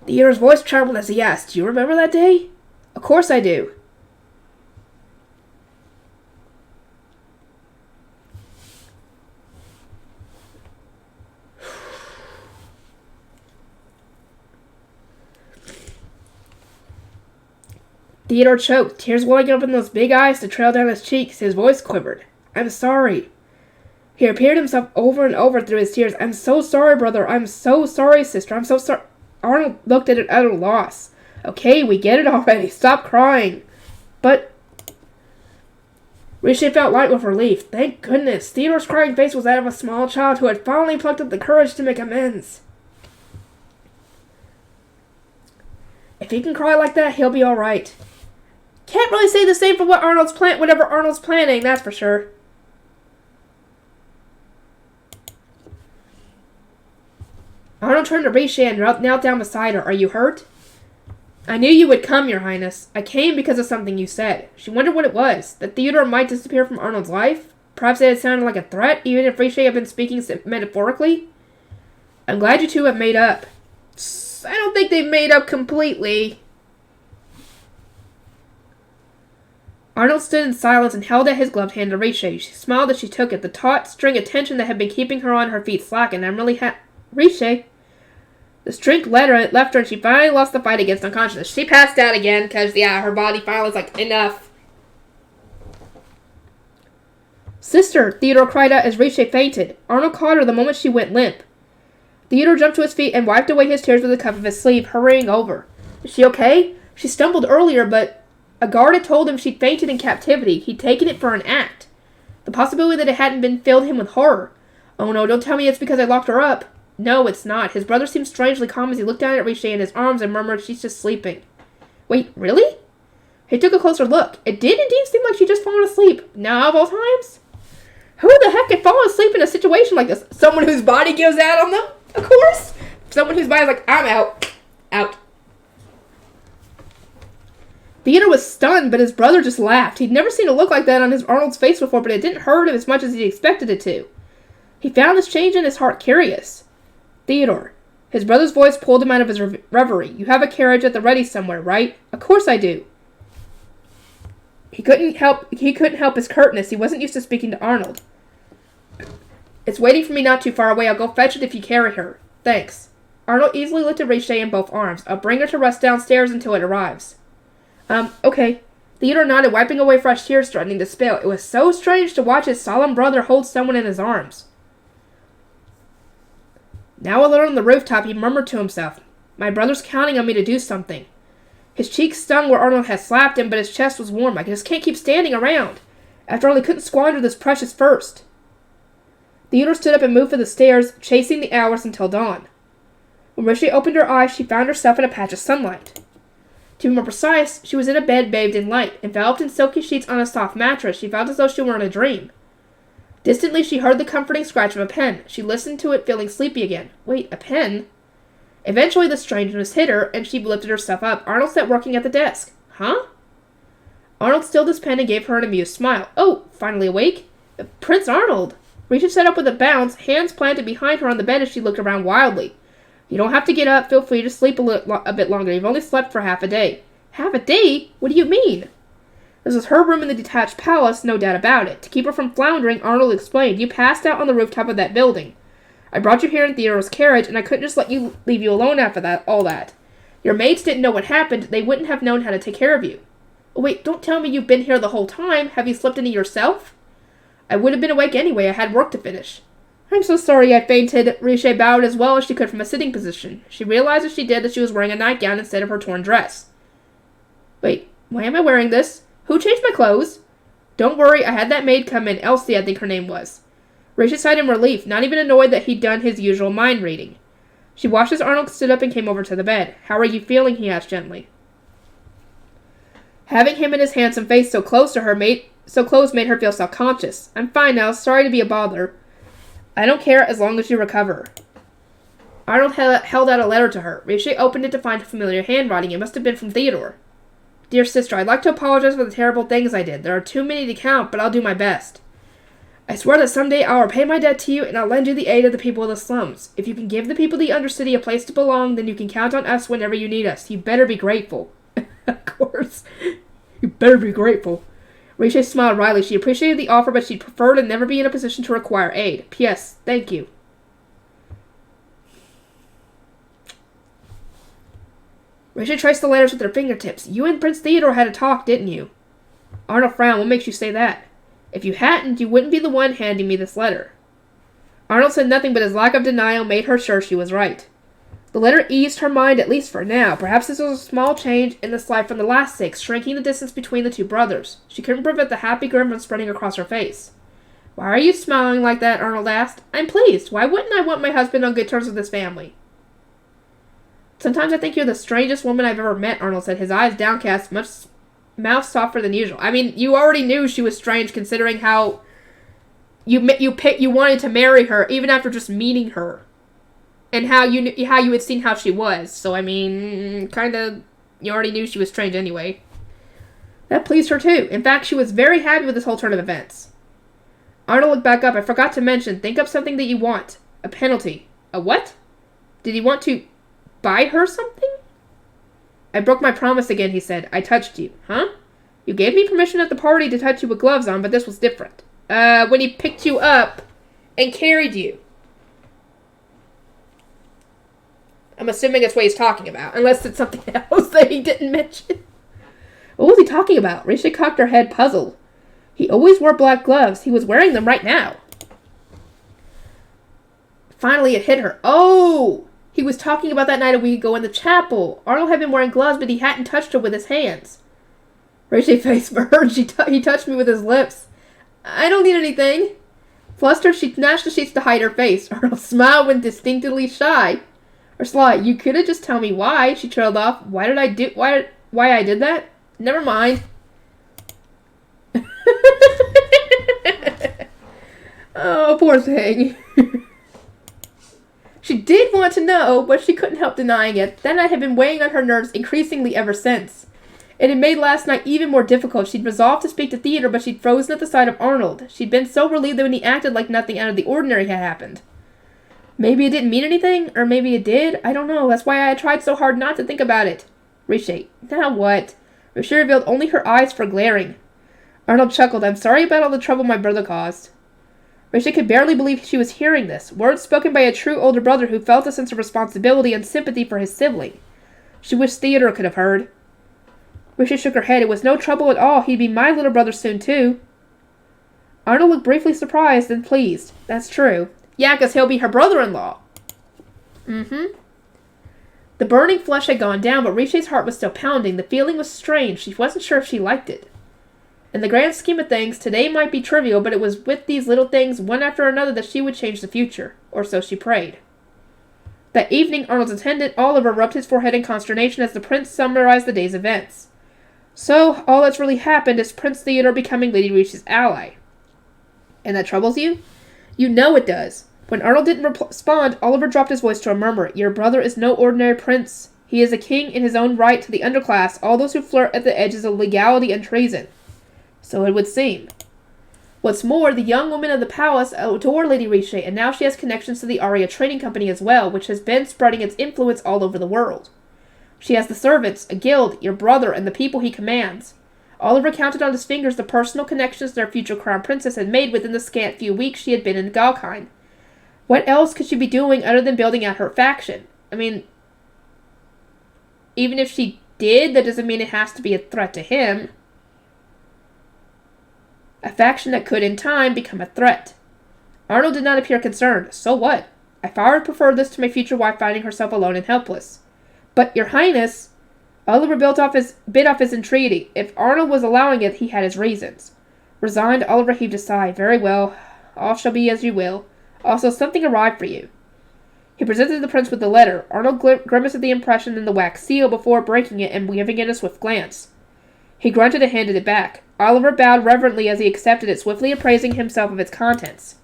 Theodore's voice trembled as he asked, do you remember that day? Of course I do. Theodore choked, tears welling up in those big eyes to trail down his cheeks. His voice quivered. I'm sorry. He repeated himself over and over through his tears. I'm so sorry, brother. I'm so sorry, sister. I'm so sorry. Arnold looked at it at a loss. Okay, we get it already. Stop crying. But... Rishi felt light with relief. Thank goodness. Theodore's crying face was that of a small child who had finally plucked up the courage to make amends. If he can cry like that, he'll be alright. Can't really say the same for whatever Arnold's planning, that's for sure. Arnold turned to Rishi and knelt down beside her. Are you hurt? I knew you would come, Your Highness. I came because of something you said. She wondered what it was. That Theodore might disappear from Arnold's life? Perhaps it had sounded like a threat, even if Rishi had been speaking metaphorically? I'm glad you two have made up. I don't think they've made up completely. Arnold stood in silence and held out his gloved hand to Rishi. She smiled as she took it. The taut string of tension that had been keeping her on her feet slackened. I'm really Rishi. The strength left her and she finally lost the fight against unconsciousness. She passed out again because, her body finally was like, enough. Sister, Theodore cried out as Rishi fainted. Arnold caught her the moment she went limp. Theodore jumped to his feet and wiped away his tears with the cuff of his sleeve, hurrying over. Is she okay? She stumbled earlier, but a guard had told him she'd fainted in captivity. He'd taken it for an act. The possibility that it hadn't been filled him with horror. Oh no, don't tell me it's because I locked her up. No, it's not. His brother seemed strangely calm as he looked down at Rishi in his arms and murmured, she's just sleeping. Wait, really? He took a closer look. It did indeed seem like she'd just fallen asleep. Now, of all times? Who the heck could fall asleep in a situation like this? Someone whose body gives out on them? Of course. Someone whose body's like, I'm out. Out. Theodore was stunned, but his brother just laughed. He'd never seen a look like that on Arnold's face before, but it didn't hurt him as much as he expected it to. He found this change in his heart curious. Theodore. His brother's voice pulled him out of his reverie. You have a carriage at the ready somewhere, right? Of course I do. He couldn't help his curtness. He wasn't used to speaking to Arnold. It's waiting for me not too far away. I'll go fetch it if you carry her. Thanks. Arnold easily lifted Riche in both arms. I'll bring her to rest downstairs until it arrives. Okay. Theodore nodded, wiping away fresh tears threatening to spill. It was so strange to watch his solemn brother hold someone in his arms. Now alone on the rooftop, he murmured to himself, my brother's counting on me to do something. His cheeks stung where Arnold had slapped him, but his chest was warm. I just can't keep standing around. After all, he couldn't squander this precious first. Theodore stood up and moved for the stairs, chasing the hours until dawn. When Riche opened her eyes, she found herself in a patch of sunlight. To be more precise, she was in a bed bathed in light. Enveloped in silky sheets on a soft mattress, she felt as though she were in a dream. Distantly, she heard the comforting scratch of a pen. She listened to it, feeling sleepy again. Wait, a pen? Eventually, the strangeness hit her, and she lifted herself up. Arnold sat working at the desk. Huh? Arnold stilled his pen and gave her an amused smile. Oh, finally awake? Prince Arnold! Risha sat up with a bounce, hands planted behind her on the bed as she looked around wildly. You don't have to get up. Feel free to sleep a bit longer. You've only slept for half a day. Half a day? What do you mean? This was her room in the detached palace, no doubt about it. To keep her from floundering, Arnold explained, you passed out on the rooftop of that building. I brought you here in Theodore's carriage, and I couldn't just leave you alone after all that. Your maids didn't know what happened. They wouldn't have known how to take care of you. Oh, wait, don't tell me you've been here the whole time. Have you slept any yourself? I would have been awake anyway. I had work to finish. I'm so sorry I fainted. Riche bowed as well as she could from a sitting position. She realized as she did that she was wearing a nightgown instead of her torn dress. Wait, why am I wearing this? Who changed my clothes? Don't worry, I had that maid come in. Elsie, I think her name was. Riche sighed in relief, not even annoyed that he'd done his usual mind reading. She watched as Arnold stood up and came over to the bed. How are you feeling? He asked gently. Having him and his handsome face so close to her made her feel self-conscious. I'm fine now. Sorry to be a bother. I don't care as long as you recover. Arnold held out a letter to her. Riche opened it to find a familiar handwriting. It must have been from Theodore. Dear sister, I'd like to apologize for the terrible things I did. There are too many to count, but I'll do my best. I swear that someday I'll repay my debt to you, and I'll lend you the aid of the people of the slums. If you can give the people of the Undercity a place to belong, then you can count on us whenever you need us. You better be grateful. Of course. You better be grateful. Riche smiled wryly. She appreciated the offer, but she'd prefer to never be in a position to require aid. P.S. Thank you. Riche traced the letters with her fingertips. You and Prince Theodore had a talk, didn't you? Arnold frowned. What makes you say that? If you hadn't, you wouldn't be the one handing me this letter. Arnold said nothing, but his lack of denial made her sure she was right. The letter eased her mind, at least for now. Perhaps this was a small change in the slide from the last 6, shrinking the distance between the two brothers. She couldn't prevent the happy grin from spreading across her face. Why are you smiling like that? Arnold asked. I'm pleased. Why wouldn't I want my husband on good terms with this family? Sometimes I think you're the strangest woman I've ever met, Arnold said, his eyes downcast, mouth softer than usual. I mean, you already knew she was strange, considering how you wanted to marry her, even after just meeting her. And how you had seen how she was. So, I mean, you already knew she was strange anyway. That pleased her, too. In fact, she was very happy with this whole turn of events. Arnold looked back up. I forgot to mention, think of something that you want. A penalty. A what? Did he want to buy her something? I broke my promise again, he said. I touched you. Huh? You gave me permission at the party to touch you with gloves on, but this was different. When he picked you up and carried you. I'm assuming that's what he's talking about, unless it's something else that he didn't mention. What was he talking about? Riche cocked her head, puzzled. He always wore black gloves. He was wearing them right now. Finally, it hit her. Oh! He was talking about that night a week ago in the chapel. Arnold had been wearing gloves, but he hadn't touched her with his hands. Riche face burned. He touched me with his lips. I don't need anything. Flustered, she snatched the sheets to hide her face. Arnold smiled when distinctly shy. Or sly, you could have just told me why, she trailed off. Why I did that? Never mind. Oh, poor thing. She did want to know, but she couldn't help denying it. That night had been weighing on her nerves increasingly ever since. It had made last night even more difficult. She'd resolved to speak to Theodore, but she'd frozen at the sight of Arnold. She'd been so relieved that when he acted like nothing out of the ordinary had happened. Maybe it didn't mean anything, or maybe it did. I don't know. That's why I tried so hard not to think about it. Riche. Now what? Riche revealed only her eyes for glaring. Arnold chuckled. I'm sorry about all the trouble my brother caused. Risha could barely believe she was hearing this, words spoken by a true older brother who felt a sense of responsibility and sympathy for his sibling. She wished Theodore could have heard. Risha shook her head. It was no trouble at all. He'd be my little brother soon, too. Arnold looked briefly surprised and pleased. That's true. Yeah, 'cause he'll be her brother-in-law. The burning flush had gone down, but Risha's heart was still pounding. The feeling was strange. She wasn't sure if she liked it. In the grand scheme of things, today might be trivial, but it was with these little things, one after another, that she would change the future. Or so she prayed. That evening, Arnold's attendant, Oliver, rubbed his forehead in consternation as the prince summarized the day's events. So, all that's really happened is Prince Theodore becoming Lady Risha's ally. And that troubles you? You know it does. When Arnold didn't respond, Oliver dropped his voice to a murmur. Your brother is no ordinary prince. He is a king in his own right to the underclass, all those who flirt at the edges of legality and treason. So it would seem. What's more, the young women of the palace adore Lady Risha, and now she has connections to the Aria Trading Company as well, which has been spreading its influence all over the world. She has the servants, a guild, your brother, and the people he commands. Oliver counted on his fingers the personal connections their future crown princess had made within the scant few weeks she had been in Galkine. What else could she be doing other than building out her faction? I mean, even if she did, that doesn't mean it has to be a threat to him. A faction that could, in time, become a threat. Arnold did not appear concerned. So what? I far would prefer this to my future wife finding herself alone and helpless. But, Your Highness, Oliver bit off his entreaty. If Arnold was allowing it, he had his reasons. Resigned, Oliver heaved a sigh. Very well. All shall be as you will. Also, something arrived for you. He presented the prince with the letter. Arnold grimaced at the impression in the wax seal before breaking it and giving it a swift glance. He grunted and handed it back. Oliver bowed reverently as he accepted it, swiftly appraising himself of its contents.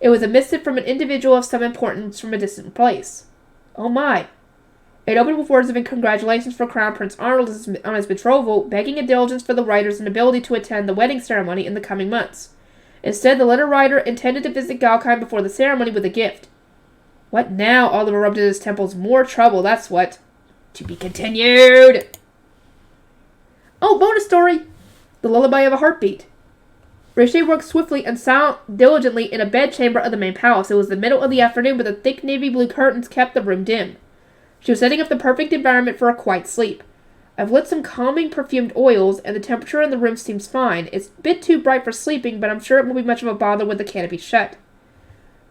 It was a missive from an individual of some importance from a distant place. Oh my. It opened with words of congratulations for Crown Prince Arnold on his betrothal, begging indulgence for the writer's inability to attend the wedding ceremony in the coming months. Instead, the letter writer intended to visit Galkine before the ceremony with a gift. What now? Oliver rubbed at his temples. More trouble, that's what. To be continued! Oh, bonus story! The Lullaby of a Heartbeat. Risha worked swiftly and diligently in a bedchamber of the main palace. It was the middle of the afternoon, but the thick navy blue curtains kept the room dim. She was setting up the perfect environment for a quiet sleep. I've lit some calming perfumed oils, and the temperature in the room seems fine. It's a bit too bright for sleeping, but I'm sure it won't be much of a bother with the canopy shut.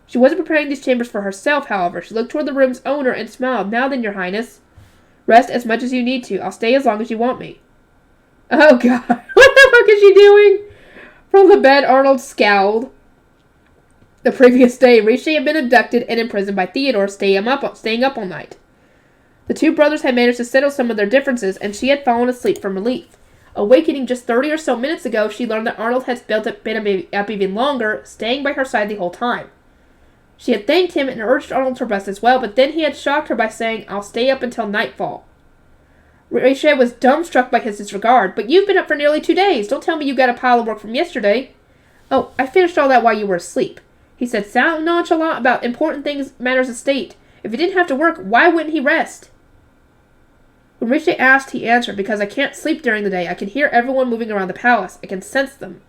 She wasn't preparing these chambers for herself, however. She looked toward the room's owner and smiled. Now then, Your Highness. Rest as much as you need to. I'll stay as long as you want me. Oh, God. What the fuck is she doing? From the bed, Arnold scowled. The previous day, Risha had been abducted and imprisoned by Theodore, staying up all night. The two brothers had managed to settle some of their differences, and she had fallen asleep from relief. Awakening just 30 or so minutes ago, she learned that Arnold had been up even longer, staying by her side the whole time. She had thanked him and urged Arnold to rest as well, but then he had shocked her by saying, I'll stay up until nightfall. Risha was dumbstruck by his disregard. But you've been up for nearly 2 days. Don't tell me you got a pile of work from yesterday. Oh, I finished all that while you were asleep. He said, sound nonchalant about important things, matters of state. If he didn't have to work, why wouldn't he rest? When Risha asked, he answered, because I can't sleep during the day. I can hear everyone moving around the palace. I can sense them.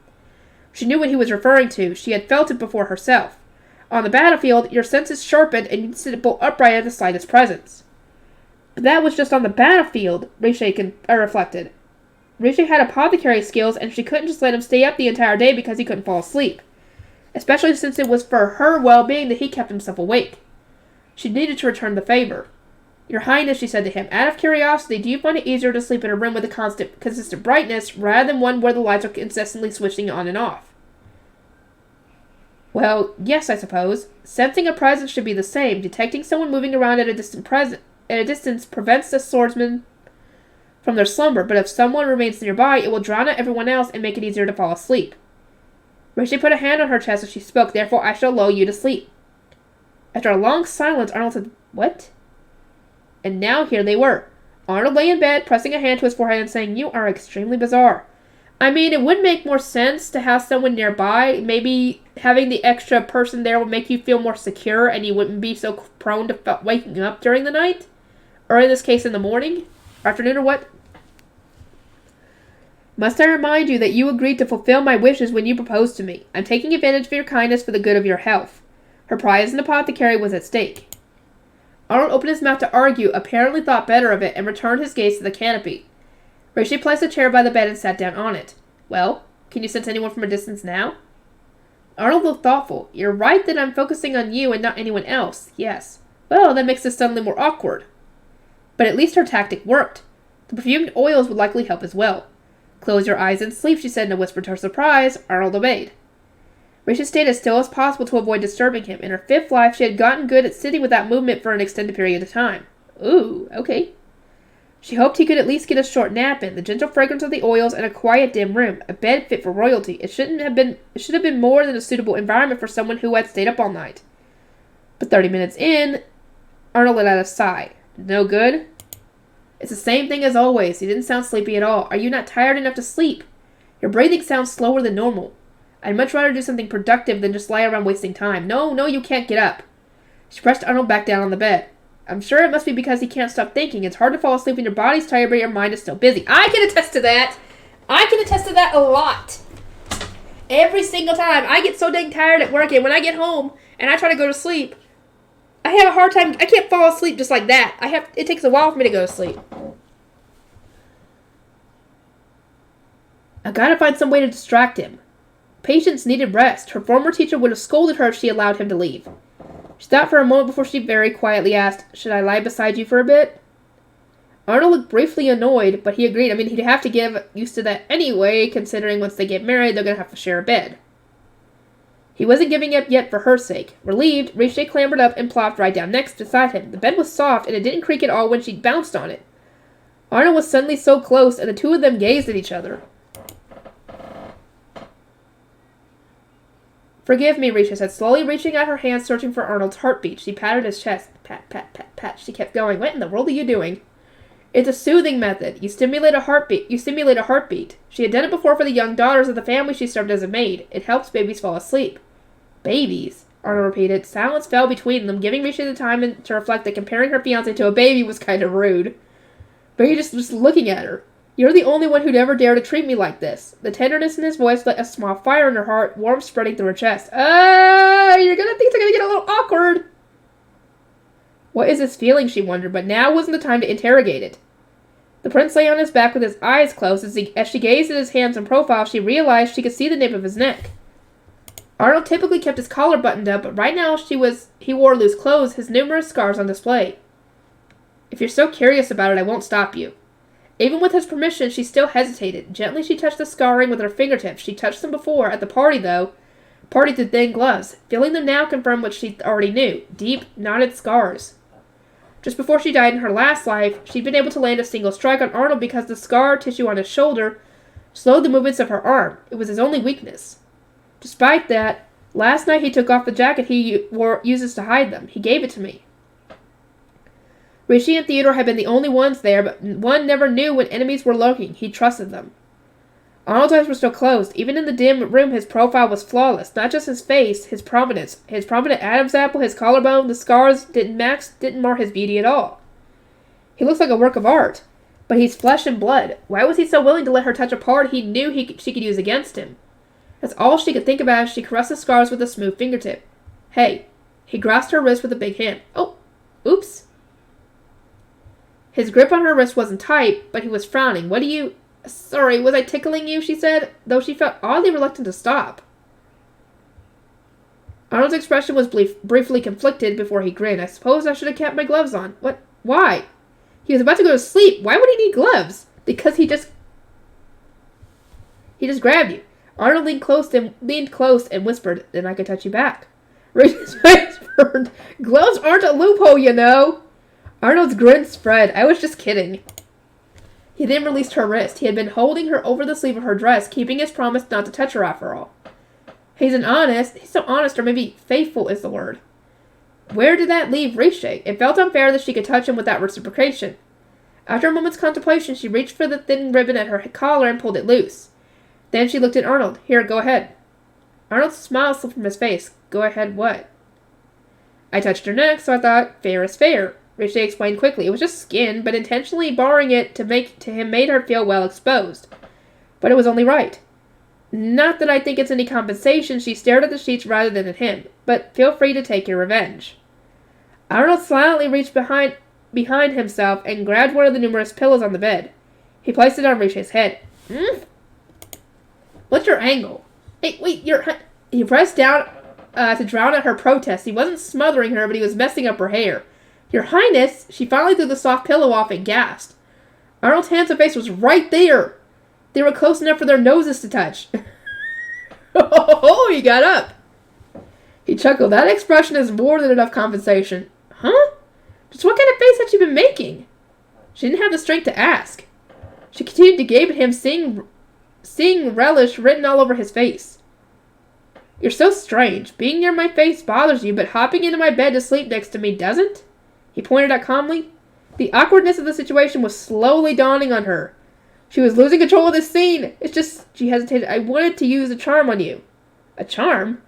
She knew what he was referring to. She had felt it before herself. On the battlefield, your senses sharpened and you sit bolt upright at the slightest presence. That was just on the battlefield, Risha reflected. Risha had apothecary skills, and she couldn't just let him stay up the entire day because he couldn't fall asleep. Especially since it was for her well-being that he kept himself awake. She needed to return the favor. Your Highness, she said to him, out of curiosity, do you find it easier to sleep in a room with a consistent brightness rather than one where the lights are incessantly switching on and off? Well, yes, I suppose. Sensing a presence should be the same. Detecting someone moving around at a distance prevents the swordsman from their slumber, but if someone remains nearby, it will drown out everyone else and make it easier to fall asleep. Risha put a hand on her chest as she spoke, therefore I shall lull you to sleep. After a long silence, Arnold said, What? And now here they were. Arnold lay in bed, pressing a hand to his forehead and saying, You are extremely bizarre. I mean, it would make more sense to have someone nearby. Maybe having the extra person there would make you feel more secure and you wouldn't be so prone to waking up during the night. Or in this case, in the morning, afternoon, or what. Must I remind you that you agreed to fulfill my wishes when you proposed to me? I'm taking advantage of your kindness for the good of your health. Her pride as an apothecary was at stake. Arnold opened his mouth to argue, apparently thought better of it, and returned his gaze to the canopy. Rishi placed a chair by the bed and sat down on it. Well, can you sense anyone from a distance now? Arnold looked thoughtful. You're right that I'm focusing on you and not anyone else. Yes. Well, that makes this suddenly more awkward. But at least her tactic worked. The perfumed oils would likely help as well. Close your eyes and sleep, she said in a whisper to her surprise. Arnold obeyed. Rishi stayed as still as possible to avoid disturbing him. In her 5th life, she had gotten good at sitting without movement for an extended period of time. Ooh, okay. She hoped he could at least get a short nap in, the gentle fragrance of the oils, and a quiet, dim room, a bed fit for royalty. It should have been more than a suitable environment for someone who had stayed up all night. But 30 minutes in, Arnold let out a sigh. No good? It's the same thing as always. He didn't sound sleepy at all. Are you not tired enough to sleep? Your breathing sounds slower than normal. I'd much rather do something productive than just lie around wasting time. No, you can't get up. She pressed Arnold back down on the bed. I'm sure it must be because he can't stop thinking. It's hard to fall asleep when your body's tired, but your mind is still busy. I can attest to that. I can attest to that a lot. Every single time. I get so dang tired at work, and when I get home and I try to go to sleep, I have a hard time. I can't fall asleep just like that. It takes a while for me to go to sleep. I gotta find some way to distract him. Patience needed rest. Her former teacher would have scolded her if she allowed him to leave. She thought for a moment before she very quietly asked, Should I lie beside you for a bit? Arnold looked briefly annoyed, but he agreed. He'd have to get used to that anyway, considering once they get married, they're going to have to share a bed. He wasn't giving up yet for her sake. Relieved, Riche clambered up and plopped right down next beside him. The bed was soft, and it didn't creak at all when she bounced on it. Arnold was suddenly so close, and the two of them gazed at each other. Forgive me, Risha said, slowly reaching out her hand, searching for Arnold's heartbeat. She patted his chest. Pat, pat, pat, pat. She kept going. What in the world are you doing? It's a soothing method. You stimulate a heartbeat. She had done it before for the young daughters of the family she served as a maid. It helps babies fall asleep. Babies, Arnold repeated. Silence fell between them, giving Risha the time to reflect that comparing her fiancé to a baby was kind of rude. But he just was looking at her. You're the only one who'd ever dare to treat me like this. The tenderness in his voice lit a small fire in her heart, warmth spreading through her chest. Things are gonna get a little awkward. What is this feeling, she wondered, but now wasn't the time to interrogate it. The prince lay on his back with his eyes closed. As she gazed at his hands and profile, she realized she could see the nape of his neck. Arnold typically kept his collar buttoned up, but right now he wore loose clothes, his numerous scars on display. If you're so curious about it, I won't stop you. Even with his permission, she still hesitated. Gently she touched the scarring with her fingertips. She touched them before, at the party though. Party through thin gloves. Feeling them now confirmed what she already knew. Deep, knotted scars. Just before she died in her last life, she'd been able to land a single strike on Arnold because the scar tissue on his shoulder slowed the movements of her arm. It was his only weakness. Despite that, last night he took off the jacket he uses to hide them. He gave it to me. Rishi and Theodore had been the only ones there, but one never knew when enemies were lurking. He trusted them. Arnold's eyes were still closed. Even in the dim room, his profile was flawless. Not just his face, his prominent Adam's apple, his collarbone, the scars didn't mar his beauty at all. He looks like a work of art, but he's flesh and blood. Why was he so willing to let her touch a part he knew she could use against him? That's all she could think about as she caressed the scars with a smooth fingertip. Hey, he grasped her wrist with a big hand. Oh, oops. His grip on her wrist wasn't tight, but he was frowning. Sorry, was I tickling you, she said, though she felt oddly reluctant to stop. Arnold's expression was briefly conflicted before he grinned. I suppose I should have kept my gloves on. What? Why? He was about to go to sleep. Why would he need gloves? Because he just grabbed you. Arnold leaned close and whispered, then I could touch you back. Rachel's face burned. Gloves aren't a loophole, you know. Arnold's grin spread. I was just kidding. He then released her wrist. He had been holding her over the sleeve of her dress, keeping his promise not to touch her after all. He's so honest, or maybe faithful is the word. Where did that leave Riche? It felt unfair that she could touch him without reciprocation. After a moment's contemplation, she reached for the thin ribbon at her collar and pulled it loose. Then she looked at Arnold. Here, go ahead. Arnold's smile slipped from his face. Go ahead what? I touched her neck, so I thought, fair is fair. Riche explained quickly. It was just skin, but intentionally barring it to him made her feel well exposed. but it was only right. Not that I think it's any compensation, she stared at the sheets rather than at him, but feel free to take your revenge. Arnold silently reached behind himself and grabbed one of the numerous pillows on the bed. He placed it on Richie's head. What's your angle? Hey, wait, He pressed down to drown out her protest. He wasn't smothering her, but he was messing up her hair. Your Highness, she finally threw the soft pillow off and gasped. Arnold's hands and face was right there. They were close enough for their noses to touch. Oh, he got up. He chuckled. That expression is more than enough compensation. Huh? Just what kind of face had she been making? She didn't have the strength to ask. She continued to gape at him, seeing relish written all over his face. You're so strange. Being near my face bothers you, but hopping into my bed to sleep next to me doesn't? He pointed out calmly. The awkwardness of the situation was slowly dawning on her. She was losing control of this scene. It's just, she hesitated. I wanted to use a charm on you. A charm?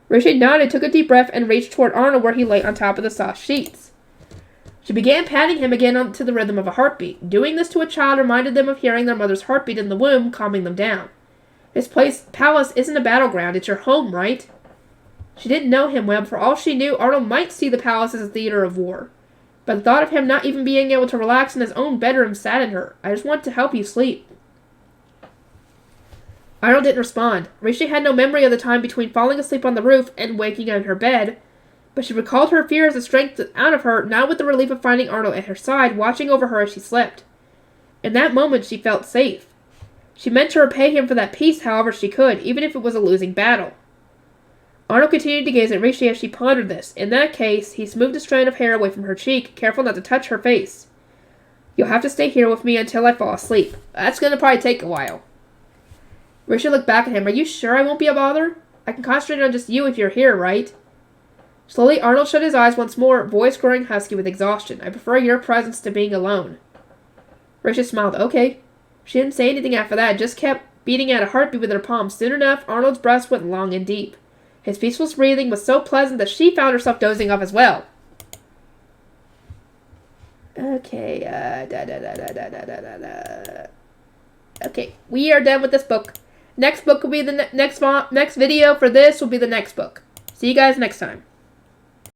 Rishi nodded, took a deep breath, and reached toward Arnold where he lay on top of the soft sheets. She began patting him again to the rhythm of a heartbeat. Doing this to a child reminded them of hearing their mother's heartbeat in the womb, calming them down. This palace isn't a battleground. It's your home, right? She didn't know him well. For all she knew, Arnold might see the palace as a theater of war. But the thought of him not even being able to relax in his own bedroom saddened her. I just want to help you sleep. Arnold didn't respond. Rishi had no memory of the time between falling asleep on the roof and waking in her bed, but she recalled her fears and strength out of her, now with the relief of finding Arnold at her side, watching over her as she slept. In that moment, she felt safe. She meant to repay him for that peace however she could, even if it was a losing battle. Arnold continued to gaze at Rishi as she pondered this. In that case, he smoothed a strand of hair away from her cheek, careful not to touch her face. You'll have to stay here with me until I fall asleep. That's going to probably take a while. Rishi looked back at him. Are you sure I won't be a bother? I can concentrate on just you if you're here, right? Slowly, Arnold shut his eyes once more, voice growing husky with exhaustion. I prefer your presence to being alone. Rishi smiled. Okay. She didn't say anything after that, just kept beating out a heartbeat with her palms. Soon enough, Arnold's breaths went long and deep. His peaceful breathing was so pleasant that she found herself dozing off as well. Okay, Okay, we are done with this book. Next book will be the next video for this will be the next book. See you guys next time.